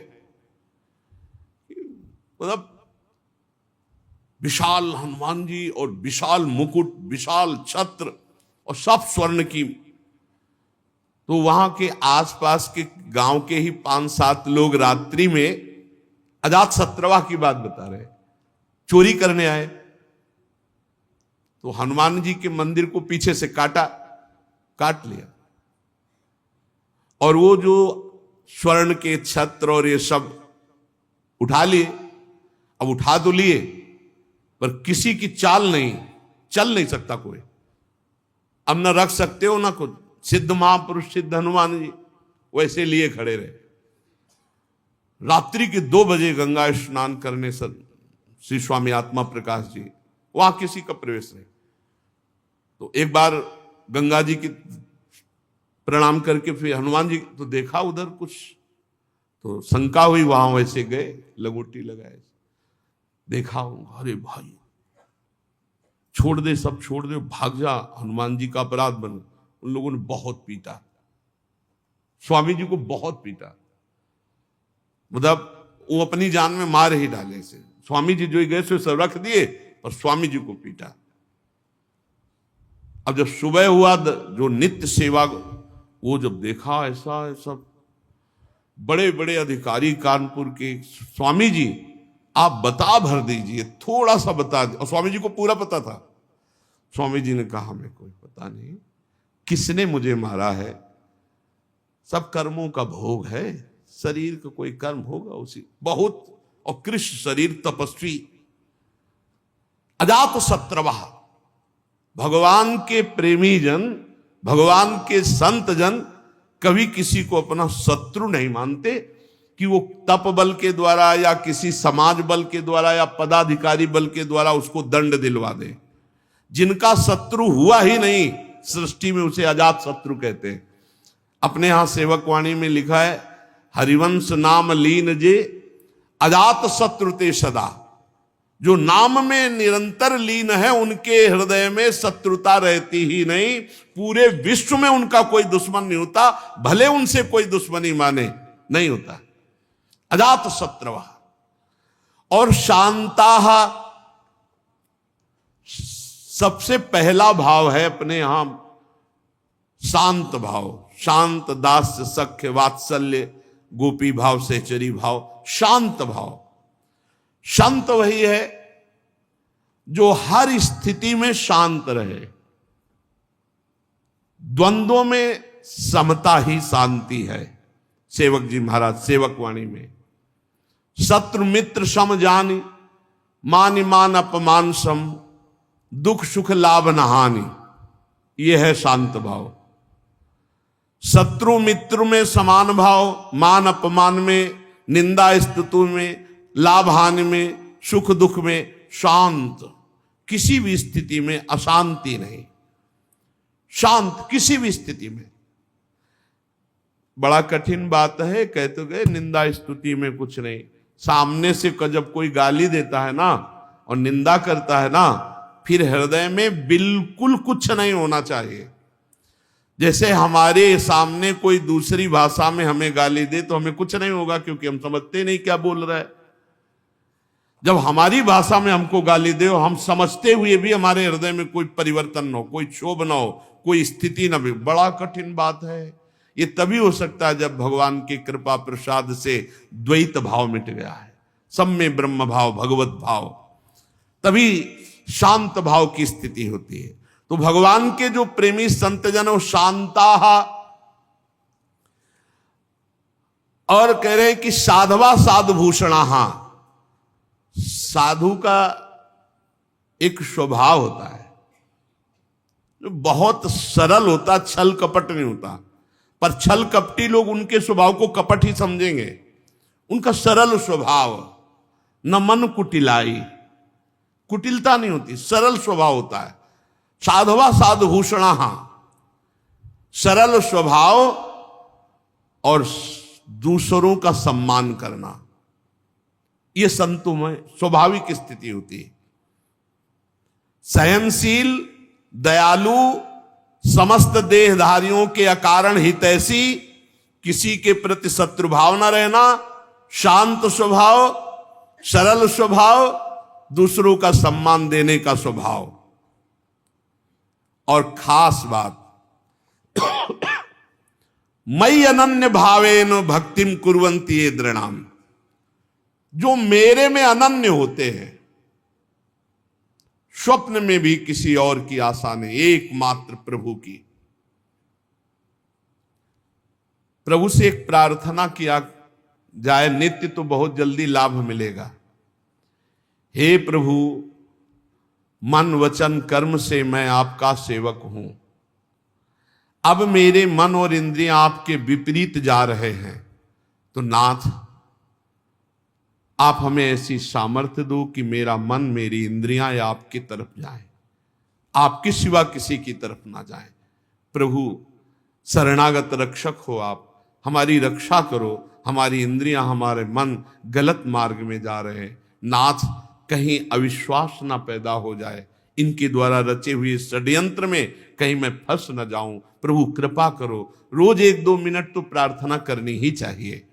[SPEAKER 1] मतलब विशाल हनुमान जी और विशाल मुकुट, विशाल छत्र और सब स्वर्ण की। तो वहां के आसपास के गांव के ही 5-7 लोग रात्रि में अजात शत्रवा की बात बता रहे, चोरी करने आए। तो हनुमान जी के मंदिर को पीछे से काट लिया, और वो जो स्वर्ण के छत्र और ये सब उठा लिए। अब उठा तो लिए, पर किसी की चाल नहीं, चल नहीं सकता कोई। अब न रख सकते हो ना कुछ। सिद्ध महापुरुष सिद्ध हनुमान जी वैसे लिए खड़े रहे। रात्रि के 2 बजे गंगा स्नान करने श्री स्वामी आत्मा प्रकाश जी, वहां किसी का प्रवेश नहीं। तो एक बार गंगा जी की प्रणाम करके फिर हनुमान जी तो देखा उधर कुछ, तो शंका हुई, वहां वैसे गए, लगोटी लगाए, देखा, अरे भाई छोड़ दे, सब छोड़ दे, भाग जा, हनुमान जी का अपराध बन। उन लोगों ने बहुत पीटा, स्वामी जी को बहुत पीटा, मतलब वो अपनी जान में मार ही डाले से। स्वामी जी जो गए से सब रख दिए, और स्वामी जी को पीटा। अब जब सुबह हुआ, जो नित्य सेवा, वो जब देखा ऐसा सब बड़े बड़े अधिकारी कानपुर के, स्वामी जी आप बता भर दीजिए, थोड़ा सा बता दीजिए। और स्वामी जी को पूरा पता था। स्वामी जी ने कहा हमें कोई पता नहीं, किसने मुझे मारा है, सब कर्मों का भोग है, शरीर का कोई कर्म होगा उसी बहुत। और कृष्ण शरीर तपस्वी, अजात शत्रवा, भगवान के प्रेमी जन, भगवान के संत जन कभी किसी को अपना शत्रु नहीं मानते कि वो तप बल के द्वारा या किसी समाज बल के द्वारा या पदाधिकारी बल के द्वारा उसको दंड दिलवा दे। जिनका शत्रु हुआ ही नहीं सृष्टि में, उसे अजात शत्रु कहते हैं। अपने यहां सेवक वाणी में लिखा है, हरिवंश नाम लीन जे अजात शत्रु ते सदा। जो नाम में निरंतर लीन है उनके हृदय में शत्रुता रहती ही नहीं, पूरे विश्व में उनका कोई दुश्मन नहीं होता, भले उनसे कोई दुश्मनी माने, नहीं होता। अजात शत्रवा। और शांताः, सबसे पहला भाव है अपने यहां शांत भाव, शांत, दास्य, सख्य, वात्सल्य, गोपी भाव, सहचरी भाव, शांत भाव। शांत वही है जो हर स्थिति में शांत रहे। द्वंद्वों में समता ही शांति है। सेवक जी महाराज सेवक वाणी में, शत्रु मित्र सम जानी, मान मान अपमान सम, दुख सुख लाभ न हानि। यह है शांत भाव। शत्रु मित्र में समान भाव, मान अपमान में, निंदा स्तुति में, लाभ हानि में, सुख दुख में शांत। किसी भी स्थिति में अशांति नहीं, शांत किसी भी स्थिति में। बड़ा कठिन बात है, कह तो गए निंदा स्तुति में कुछ नहीं। सामने से जब कोई गाली देता है ना और निंदा करता है ना, फिर हृदय में बिल्कुल कुछ नहीं होना चाहिए। जैसे हमारे सामने कोई दूसरी भाषा में हमें गाली दे तो हमें कुछ नहीं होगा, क्योंकि हम समझते नहीं क्या बोल रहा है। जब हमारी भाषा में हमको गाली दे और हम समझते हुए भी हमारे हृदय में कोई परिवर्तन न हो, कोई क्षोभ न हो, कोई स्थिति न भी, बड़ा कठिन बात है। ये तभी हो सकता है जब भगवान की कृपा प्रसाद से द्वैत भाव मिट गया है, सब में ब्रह्म भाव, भगवत भाव, तभी शांत भाव की स्थिति होती है। तो भगवान के जो प्रेमी संत जन वो शांताः, और कह रहे हैं कि साधवा साधुभूषणाः। साधु का एक स्वभाव होता है जो बहुत सरल होता, छल कपट नहीं होता। पर छल कपटी लोग उनके स्वभाव को कपट ही समझेंगे। उनका सरल स्वभाव, न मन कुटिलाई, कुटिलता नहीं होती, सरल स्वभाव होता है। साधवा साधुभूषणाः, सरल स्वभाव और दूसरों का सम्मान करना, यह संतों में स्वाभाविक स्थिति होती है। सहनशील, दयालु, समस्त देहधारियों के अकारण हितैषी, किसी के प्रति शत्रुभाव न रहना, शांत स्वभाव, सरल स्वभाव, दूसरों का सम्मान देने का स्वभाव। और खास बात, मयि अनन्य भावेन भक्तिम कुर्वन्ति ये दृणाम। जो मेरे में अनन्य होते हैं, स्वप्न में भी किसी और की आशा नहीं, एकमात्र प्रभु की। प्रभु से एक प्रार्थना किया जाए नित्य तो बहुत जल्दी लाभ मिलेगा। हे प्रभु, मन वचन कर्म से मैं आपका सेवक हूं। अब मेरे मन और इंद्रियां आपके विपरीत जा रहे हैं, तो नाथ आप हमें ऐसी सामर्थ्य दो कि मेरा मन, मेरी इंद्रियां आपकी तरफ जाए, आपके सिवा किसी की तरफ ना जाए। प्रभु शरणागत रक्षक हो आप, हमारी रक्षा करो। हमारी इंद्रियां, हमारे मन गलत मार्ग में जा रहे हैं। नाथ कहीं अविश्वास ना पैदा हो जाए, इनके द्वारा रचे हुए षड्यंत्र में कहीं मैं फंस न जाऊं। प्रभु कृपा करो। रोज 1-2 मिनट तो प्रार्थना करनी ही चाहिए।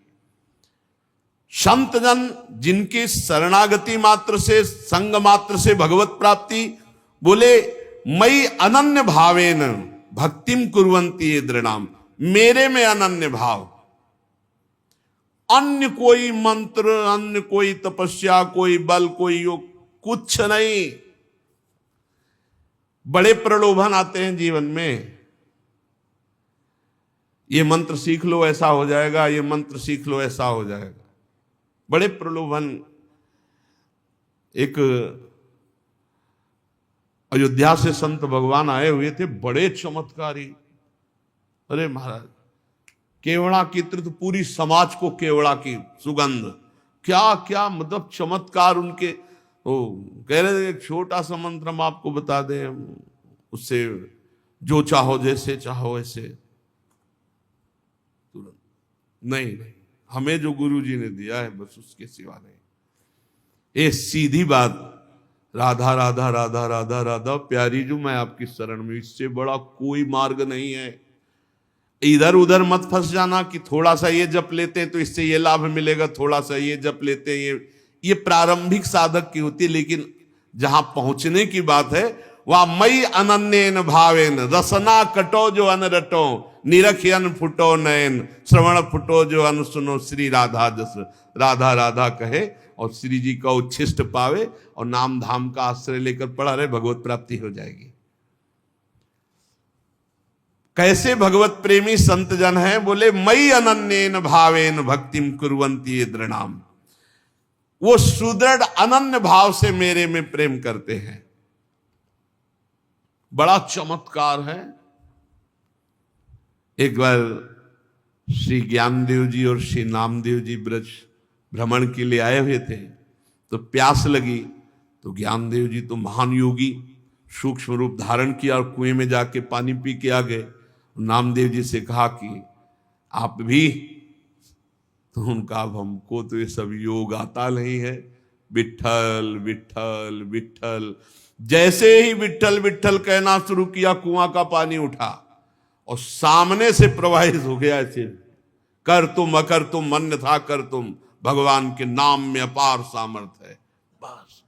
[SPEAKER 1] संत जन जिनकी शरणागति मात्र से, संग मात्र से भगवत प्राप्ति, बोले मयि अनन्य भावेन भक्तिम कुर्वन्ति ये दृणाम। मेरे में अनन्य भाव, अन्य कोई मंत्र, अन्य कोई तपस्या, कोई बल, कोई योग, कुछ नहीं। बड़े प्रलोभन आते हैं जीवन में, ये मंत्र सीख लो ऐसा हो जाएगा, ये मंत्र सीख लो ऐसा हो जाएगा, बड़े प्रलोभन। एक अयोध्या से संत भगवान आए हुए थे, बड़े चमत्कारी। अरे महाराज, केवड़ा की तो पूरी समाज को केवड़ा की सुगंध, क्या क्या मतलब चमत्कार उनके। ओ कह रहे थे एक छोटा सा मंत्र हम आपको बता दें, उससे जो चाहो जैसे चाहो ऐसे। तुरंत नहीं, हमें जो गुरु जी ने दिया है बस उसके सिवा नहीं। ये सीधी बात, राधा राधा राधा राधा राधा प्यारी जो मैं आपकी शरण में, इससे बड़ा कोई मार्ग नहीं है। इधर उधर मत फंस जाना कि थोड़ा सा ये जप लेते हैं तो इससे ये लाभ मिलेगा, थोड़ा सा ये जप लेते हैं, ये प्रारंभिक साधक की होती है। लेकिन जहां पहुंचने की बात है वहां मई अनन्येन भावेन रसना कटो जो अनरटो निरखियन फुटो नयन श्रवण फुटो जो अन सुनो श्री राधा जस। राधा राधा कहे और श्री जी का उच्छिष्ट पावे और नाम धाम का आश्रय लेकर पढ़ा रहे, भगवत प्राप्ति हो जाएगी। कैसे भगवत प्रेमी संत जन हैं, बोले मई अनन्येन भावेन भक्तिम कुर्वन्ति दृढ़ाम, वो सुदृढ़ अनन्य भाव से मेरे में प्रेम करते हैं। बड़ा चमत्कार है। एक बार श्री ज्ञानदेव जी और श्री नामदेव जी ब्रज भ्रमण के लिए आए हुए थे, तो प्यास लगी, तो ज्ञानदेव जी तो महान योगी सूक्ष्म रूप धारण किया और कुएं में जाके पानी पी के आ गए। नामदेव जी से कहा कि आप भी, तो उनका अब हमको तो ये सब योग आता नहीं है, विठ्ठल विठ्ठल विठ्ठल। जैसे ही विठ्ठल विठ्ठल कहना शुरू किया, कुआं का पानी उठा और सामने से प्रवाहित हो गया। ऐसे कर तुम अकर तुम अन्यथा कर तुम, भगवान के नाम में अपार सामर्थ्य है। बस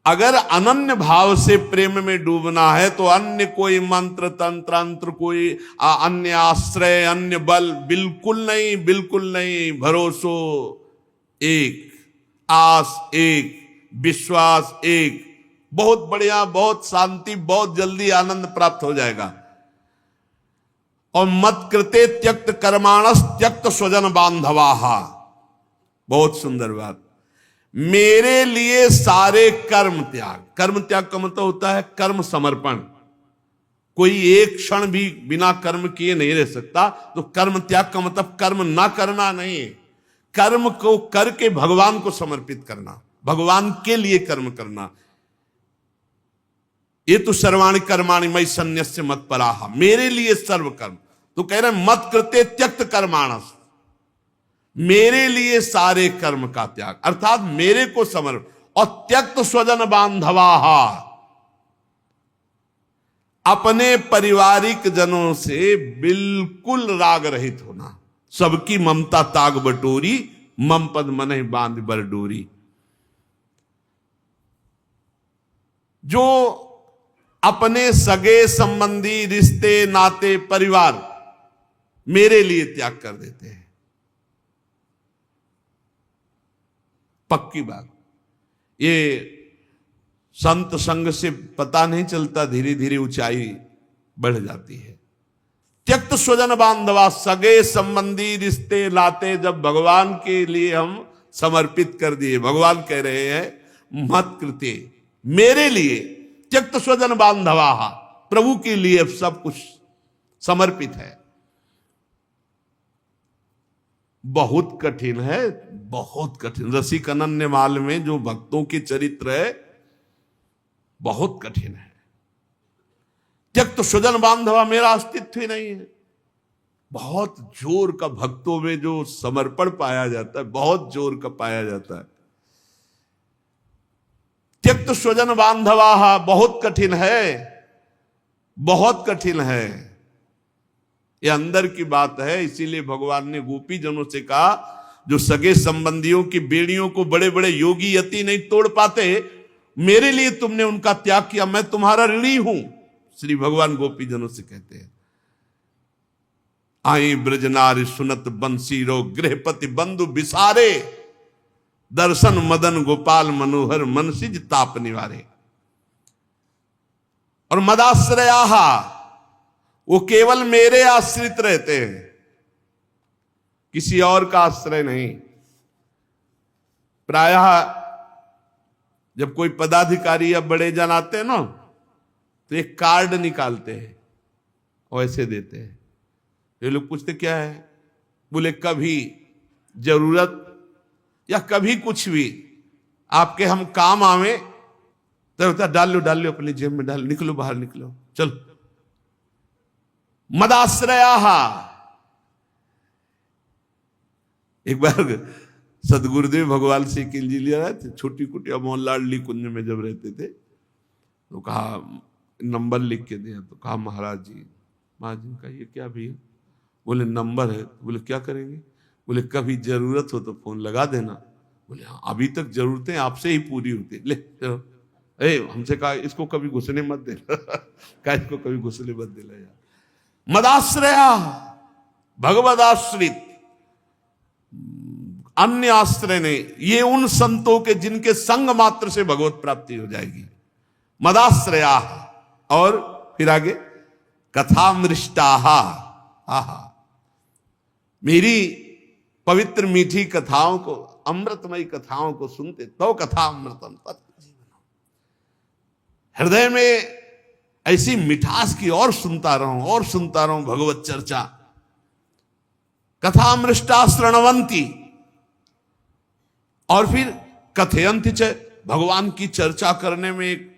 [SPEAKER 1] अगर अनन्य भाव से प्रेम में डूबना है तो अन्य कोई मंत्र तंत्र अंत्र, कोई अन्य आश्रय, अन्य बल बिल्कुल नहीं, बिल्कुल नहीं। भरोसो एक, आस एक, विश्वास एक, बहुत बढ़िया, बहुत शांति, बहुत जल्दी आनंद प्राप्त हो जाएगा। और मत कृते त्यक्त कर्माणस त्यक्त स्वजन बांधवाहा, बहुत सुंदर बात। मेरे लिए सारे कर्म त्याग, कर्म त्याग का मतलब होता है कर्म समर्पण। कोई एक क्षण भी बिना कर्म किए नहीं रह सकता, तो कर्म त्याग का मतलब कर्म ना करना नहीं है, कर्म को करके भगवान को समर्पित करना, भगवान के लिए कर्म करना। ये तो सर्वाणि कर्माणि मयि सन्न्यस्य मत्पराः, मेरे लिए सर्व कर्म। तो कह रहे मत कृते त्यक्त कर्माणस, मेरे लिए सारे कर्म का त्याग, अर्थात मेरे को समर्पण। और त्यक्त स्वजन बांधवाहा, अपने पारिवारिक जनों से बिल्कुल राग रहित होना। सबकी ममता ताग बटोरी, मम पद मनहि बांध बर डोरी। जो अपने सगे संबंधी, रिश्ते नाते, परिवार मेरे लिए त्याग कर देते हैं, पक्की बात। ये संत संग से पता नहीं चलता, धीरे धीरे ऊंचाई बढ़ जाती है। त्यक्त स्वजन बांधवा, सगे संबंधी, रिश्ते नाते जब भगवान के लिए हम समर्पित कर दिए, भगवान कह रहे हैं मत कृते, मेरे लिए त्यक्त स्वजन बांधवा, प्रभु के लिए सब कुछ समर्पित है। बहुत कठिन है, बहुत कठिन। रसिक अनन्य माल में जो भक्तों के चरित्र है बहुत कठिन है। त्यक्त स्वजन बांधवा, मेरा अस्तित्व ही नहीं है। बहुत जोर का भक्तों में जो समर्पण पाया जाता है, बहुत जोर का पाया जाता है। त्यक्त स्वजन बांधवा बहुत कठिन है, बहुत कठिन है। ये अंदर की बात है। इसीलिए भगवान ने गोपी जनों से कहा, जो सगे संबंधियों की बेड़ियों को बड़े बड़े योगी यति नहीं तोड़ पाते, मेरे लिए तुमने उनका त्याग किया, मैं तुम्हारा ऋणी हूं। श्री भगवान गोपी जनों से कहते हैं। आई ब्रजनारी सुनत बंसी रो, गृहपति बंधु बिसारे, दर्शन मदन गोपाल मनोहर, मनसिज ताप निवारे। और मदाश्रयाहा, वो केवल मेरे आश्रित रहते हैं, किसी और का आश्रय नहीं। प्रायः जब कोई पदाधिकारी या बड़े जन आते हैं ना, तो एक कार्ड निकालते हैं और ऐसे देते हैं। ये लोग पूछते क्या है, बोले कभी जरूरत या कभी कुछ भी आपके हम काम आवे तो डाल लो अपनी जेब में, डाल, निकलो बाहर निकलो, चलो। मदाश्रयाहा। एक बार सदगुरुदेव भगवान से किलजिलिया रहे थे, छोटी कुटिया मोहन लाडली कुंज में जब रहते थे, तो कहा नंबर लिख के दिया, तो कहा महाराज जी का ये क्या भैया? बोले नंबर है। तो बोले क्या करेंगे? बोले कभी जरूरत हो तो फोन लगा देना। बोले हाँ, अभी तक जरूरतें आपसे ही पूरी होती, ले चलो। हमसे कहा इसको कभी घुसने मत देना कहा इसको कभी घुसने मत देना यार। मदाश्रया, भगवदाश्रित, अन्य आश्रय नहीं। ये उन संतों के जिनके संग मात्र से भगवत प्राप्ति हो जाएगी। मदाश्रया। और फिर आगे कथामृष्टाहा, आहा, मेरी पवित्र मीठी कथाओं को, अमृतमयी कथाओं को सुनते तो कथा अमृतम तत्जीवन, हृदय में ऐसी मिठास की और सुनता रहूं भगवत चर्चा। कथामृष्टा श्रणवंती, और फिर कथयंती च, भगवान की चर्चा करने में एक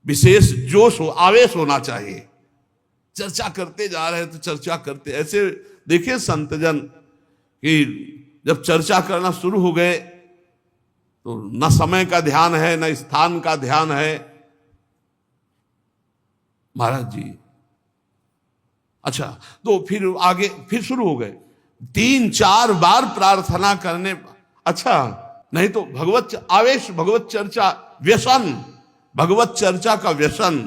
[SPEAKER 1] विशेष जोश आवेश होना चाहिए। चर्चा करते जा रहे हैं तो चर्चा करते, ऐसे देखिए संतजन कि जब चर्चा करना शुरू हो गए तो न समय का ध्यान है न स्थान का ध्यान है। महाराज जी अच्छा, तो फिर आगे फिर शुरू हो गए, 3-4 बार प्रार्थना करने। अच्छा, नहीं तो भगवत आवेश, भगवत चर्चा व्यसन, भगवत चर्चा का व्यसन।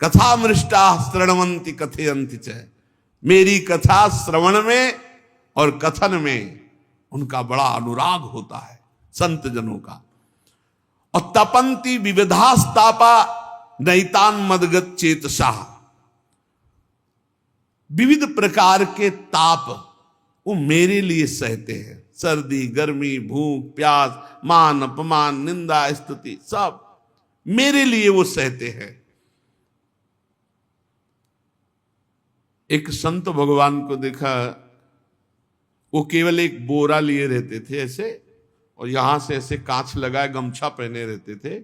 [SPEAKER 1] कथामृष्टा श्रणवंती कथयंती च, मेरी कथा श्रवण में और कथन में उनका बड़ा अनुराग होता है संत जनों का। और तपंती विविधास्तापा नैतान मदगत चेतसा, विविध प्रकार के ताप वो मेरे लिए सहते हैं। सर्दी, गर्मी, भूख, प्यास, मान अपमान, निंदा, स्तुति, सब मेरे लिए वो सहते हैं। एक संत भगवान को देखा, वो केवल एक बोरा लिए रहते थे ऐसे, और यहां से ऐसे कांच लगाए गमछा पहने रहते थे।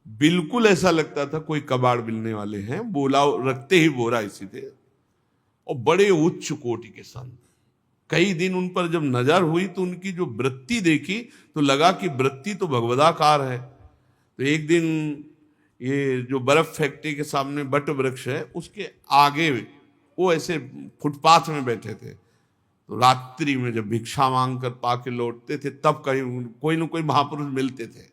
[SPEAKER 1] बिल्कुल ऐसा लगता था कोई कबाड़ मिलने वाले हैं, बोला रखते ही बोरा इसी थे। और बड़े उच्च कोटि के संत। कई दिन उन पर जब नजर हुई तो उनकी जो वृत्ति देखी तो लगा कि वृत्ति तो भगवदाकार है। तो एक दिन ये जो बर्फ फैक्ट्री के सामने बट वृक्ष है, उसके आगे वो ऐसे फुटपाथ में बैठे थे। तो रात्रि में जब भिक्षा मांग कर पाके लौटते थे, तब कहीं कोई न कोई महापुरुष मिलते थे।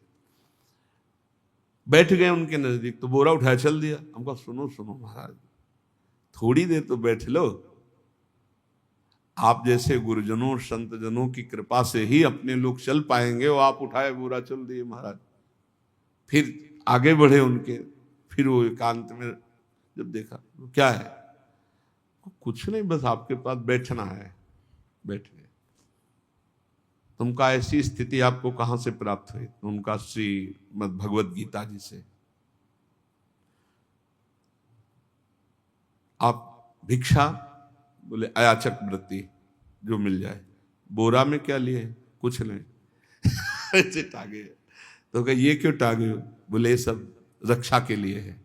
[SPEAKER 1] बैठ गए उनके नजदीक, तो बोरा उठाया चल दिया। हमको सुनो सुनो महाराज, थोड़ी देर तो बैठ लो, आप जैसे गुरुजनों और संत जनों की कृपा से ही अपने लोग चल पाएंगे। वो आप उठाए बोरा चल दिए महाराज। फिर आगे बढ़े उनके, फिर वो एकांत में जब देखा तो क्या है, कुछ नहीं, बस आपके पास बैठना है। बैठ गए। तुमका ऐसी स्थिति आपको कहां से प्राप्त हुई? तो उनका श्रीमद् भगवद गीता जी से। आप भिक्षा, बोले अयाचक वृत्ति जो मिल जाए। बोरा में क्या लिए? कुछ नहीं ऐसे टांगे। तो कहे ये क्यों टांगे हो? बोले ये सब रक्षा के लिए है।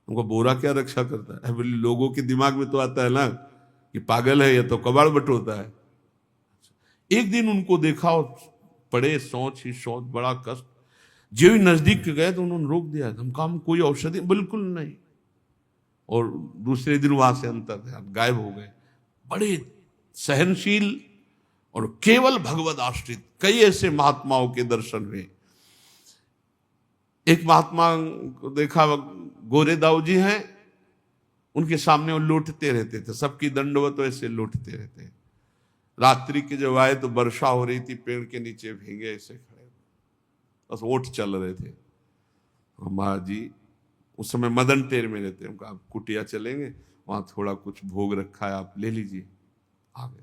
[SPEAKER 1] उनको बोरा क्या रक्षा करता है? बोले लोगों के दिमाग में तो आता है ना कि पागल है, ये तो कबाड़ बटोरता है। एक दिन उनको देखा और पड़े सोच ही सोच, बड़ा कष्ट। जो ही नजदीक गए तो उन्होंने रोक दिया। हम काम कोई औषधि बिल्कुल नहीं। और दूसरे दिन वहां से अंतर ध्यान गायब हो गए। बड़े सहनशील और केवल भगवद आश्रित कई ऐसे महात्माओं के दर्शन हुए। एक महात्मा को देखा, गोरे दाऊ जी हैं, उनके सामने वो लौटते रहते थे, सबकी दंडवत वैसे लौटते रहते। रात्रि के जब आए तो वर्षा हो रही थी, पेड़ के नीचे भीगे ऐसे खड़े, बस ओठ चल रहे थे। महाराज जी उस समय मदन टेर में रहते, उनका आप कुटिया चलेंगे, वहां थोड़ा कुछ भोग रखा है, आप ले लीजिए। आ गए,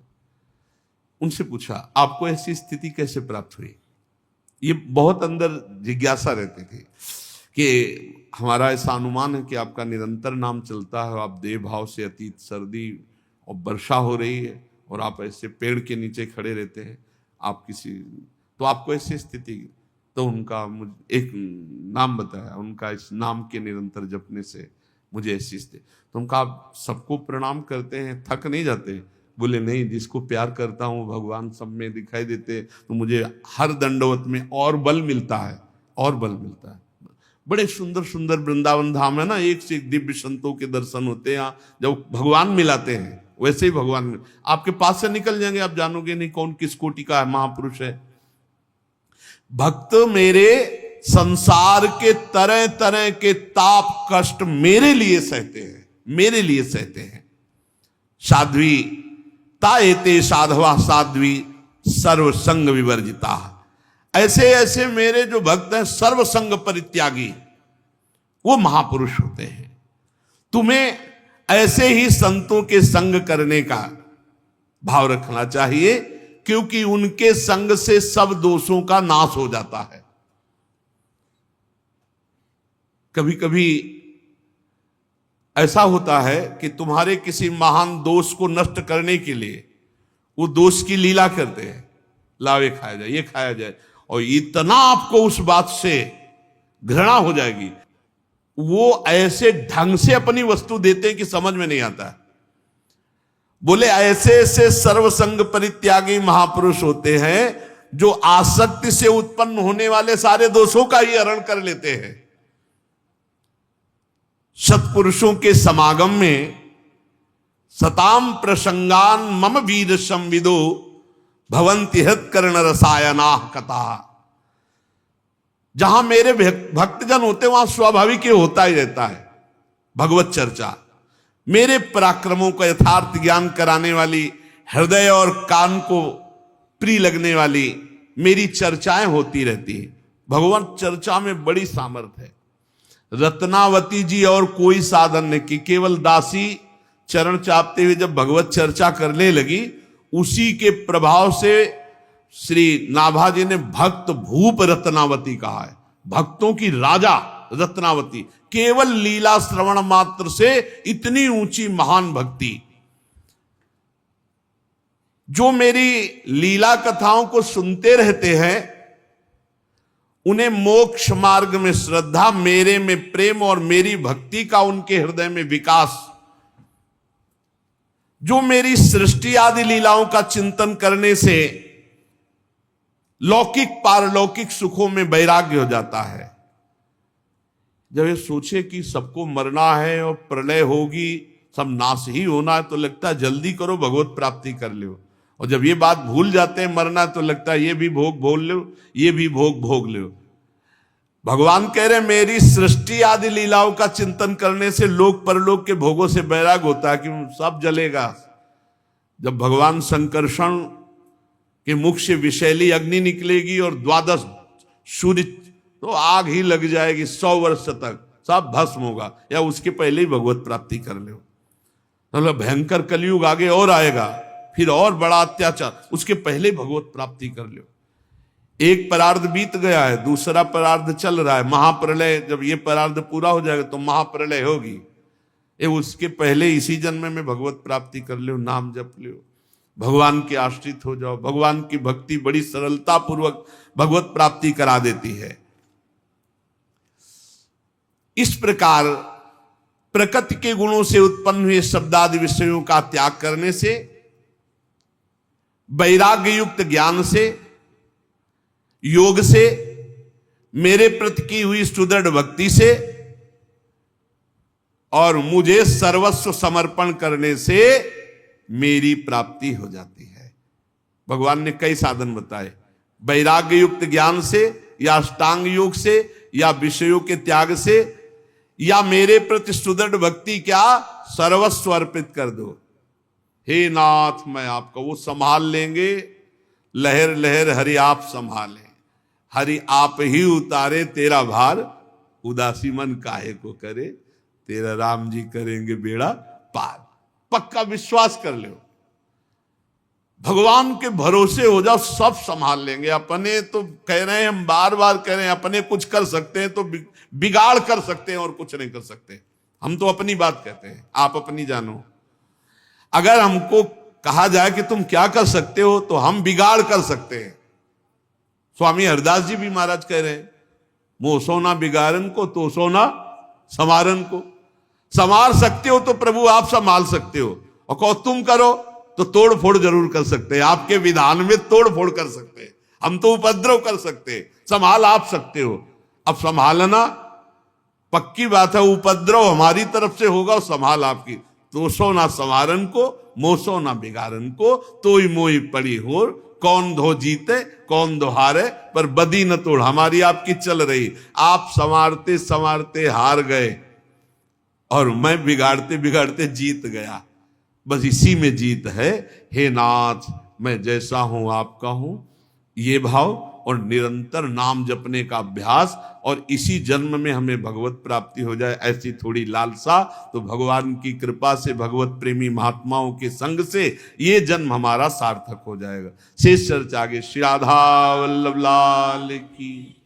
[SPEAKER 1] उनसे पूछा आपको ऐसी स्थिति कैसे प्राप्त हुई। ये बहुत अंदर जिज्ञासा रहती थी कि हमारा ऐसा अनुमान है कि आपका निरंतर नाम चलता है, आप देह भाव से अतीत, सर्दी और वर्षा हो रही है और आप ऐसे पेड़ के नीचे खड़े रहते हैं, आप किसी, तो आपको ऐसी स्थिति। तो उनका एक नाम बताया, उनका इस नाम के निरंतर जपने से मुझे ऐसी स्थिति। तो उनका आप सबको प्रणाम करते हैं, थक नहीं जाते। बोले नहीं, जिसको प्यार करता हूँ भगवान सब में दिखाई देते, तो मुझे हर दंडवत में और बल मिलता है, और बल मिलता है। बड़े सुंदर सुंदर वृंदावन धाम है ना, एक से एक दिव्य संतों के दर्शन होते हैं। जब भगवान मिलाते हैं वैसे ही भगवान आपके पास से निकल जाएंगे, आप जानोगे नहीं कौन किस कोटि का है, महापुरुष है। भक्त मेरे संसार के तरह तरह के ताप कष्ट मेरे लिए सहते हैं, मेरे लिए सहते हैं। साध्वी ताएते साधवा साध्वी सर्व संग विवर्जिता। ऐसे ऐसे मेरे जो भक्त हैं सर्व संग परित्यागी, वो महापुरुष होते हैं। तुम्हें ऐसे ही संतों के संग करने का भाव रखना चाहिए, क्योंकि उनके संग से सब दोषों का नाश हो जाता है। कभी कभी ऐसा होता है कि तुम्हारे किसी महान दोष को नष्ट करने के लिए वो दोष की लीला करते हैं, लावे खाया जाए, ये खाया जाए, और इतना आपको उस बात से घृणा हो जाएगी, वो ऐसे ढंग से अपनी वस्तु देते हैं कि समझ में नहीं आता है। बोले ऐसे ऐसे सर्वसंग परित्यागी महापुरुष होते हैं जो आसक्ति से उत्पन्न होने वाले सारे दोषों का ही हरण कर लेते हैं। सत्पुरुषों के समागम में सताम प्रसंगान मम वीर संविदो भवंति हृत कर्ण रसायना कथा। जहां मेरे भक्तजन होते वहां स्वाभाविक होता ही रहता है भगवत चर्चा। मेरे पराक्रमों का यथार्थ ज्ञान कराने वाली, हृदय और कान को प्रिय लगने वाली मेरी चर्चाएं होती रहती हैं। भगवान चर्चा में बड़ी सामर्थ्य है। रत्नावती जी और कोई साधन नहीं की, केवल दासी चरण चापते हुए जब भगवत चर्चा करने लगी, उसी के प्रभाव से श्री नाभाजी ने भक्त भूप रत्नावती कहा है। भक्तों की राजा रत्नावती, केवल लीला श्रवण मात्र से इतनी ऊंची महान भक्ति। जो मेरी लीला कथाओं को सुनते रहते हैं उन्हें मोक्ष मार्ग में श्रद्धा, मेरे में प्रेम और मेरी भक्ति का उनके हृदय में विकास। जो मेरी सृष्टि आदि लीलाओं का चिंतन करने से लौकिक पारलौकिक सुखों में वैराग्य हो जाता है। जब ये सोचे कि सबको मरना है और प्रलय होगी, सब नाश ही होना है, तो लगता है जल्दी करो भगवत प्राप्ति कर लो। और जब ये बात भूल जाते हैं मरना, तो लगता है ये भी भोग भोग लो, ये भी भोग भोग लो। भगवान कह रहे मेरी सृष्टि आदि लीलाओं का चिंतन करने से लोक परलोक के भोगों से वैराग होता है कि सब जलेगा। जब भगवान संकर्षण के मुख से विषैली अग्नि निकलेगी और 12 सूर्य, तो आग ही लग जाएगी, 100 वर्ष तक सब भस्म होगा, या उसके पहले ही भगवत प्राप्ति कर लो। मतलब भयंकर कलयुग आगे और आएगा, फिर और बड़ा अत्याचार, उसके पहले भगवत प्राप्ति कर लो। एक परार्ध बीत गया है, दूसरा परार्ध चल रहा है, महाप्रलय। जब ये परार्ध पूरा हो जाएगा तो महाप्रलय होगी। ये उसके पहले इसी जन्म में भगवत प्राप्ति कर लो, नाम जप लो, भगवान के आश्रित हो जाओ। भगवान की भक्ति बड़ी सरलता पूर्वक भगवत प्राप्ति करा देती है। इस प्रकार प्रकृति के गुणों से उत्पन्न हुए शब्दादि विषयों का त्याग करने से, वैराग्य युक्त ज्ञान से, योग से, मेरे प्रति की हुई सुदृढ़ भक्ति से और मुझे सर्वस्व समर्पण करने से मेरी प्राप्ति हो जाती है। भगवान ने कई साधन बताए, वैराग्य युक्त ज्ञान से, या अष्टांग योग से, या विषयों के त्याग से, या मेरे प्रति सुदृढ़ भक्ति, क्या सर्वस्व अर्पित कर दो। हे नाथ मैं आपका, वो संभाल लेंगे। लहर लहर हरि आप संभाले, हरि आप ही उतारे तेरा भार, उदासी मन काहे को करे, तेरा राम जी करेंगे बेड़ा पार। पक्का विश्वास कर लो, भगवान के भरोसे हो जाओ, सब संभाल लेंगे। अपने तो कह रहे हैं, हम बार बार कह रहे हैं, अपने कुछ कर सकते हैं तो बिगाड़ कर सकते हैं और कुछ नहीं कर सकते। हम तो अपनी बात कहते हैं, आप अपनी जानो। अगर हमको कहा जाए कि तुम क्या कर सकते हो, तो हम बिगाड़ कर सकते हैं। स्वामी हरदास जी भी महाराज कह रहे हैं, मोह सोना बिगाड़न को तो सोना समारन को। संवार सकते हो तो प्रभु आप संभाल सकते हो, और कहो तुम करो तो तोड़ फोड़ जरूर कर सकते हैं। आपके विधान में तोड़ फोड़ कर सकते हैं, हम तो उपद्रव कर सकते हैं, संभाल आप सकते हो। अब संभालना पक्की बात है, उपद्रव हमारी तरफ से होगा और संभाल आपकी। तो सो ना संवारन को, मोसो ना बिगाड़न को, तोई मोई पड़ी होर, कौन धो जीते कौन दो हारे, पर बदी न तोड़ हमारी आपकी चल रही। आप संवारते संवारते हार गए और मैं बिगाड़ते बिगाड़ते जीत गया। बस इसी में जीत है। हे नाथ मैं जैसा हूं आपका हूं, ये भाव और निरंतर नाम जपने का अभ्यास, और इसी जन्म में हमें भगवत प्राप्ति हो जाए ऐसी थोड़ी लालसा, तो भगवान की कृपा से, भगवत प्रेमी महात्माओं के संग से ये जन्म हमारा सार्थक हो जाएगा। शेष चर्चा आगे। श्री राधा वल्लभ लाल की।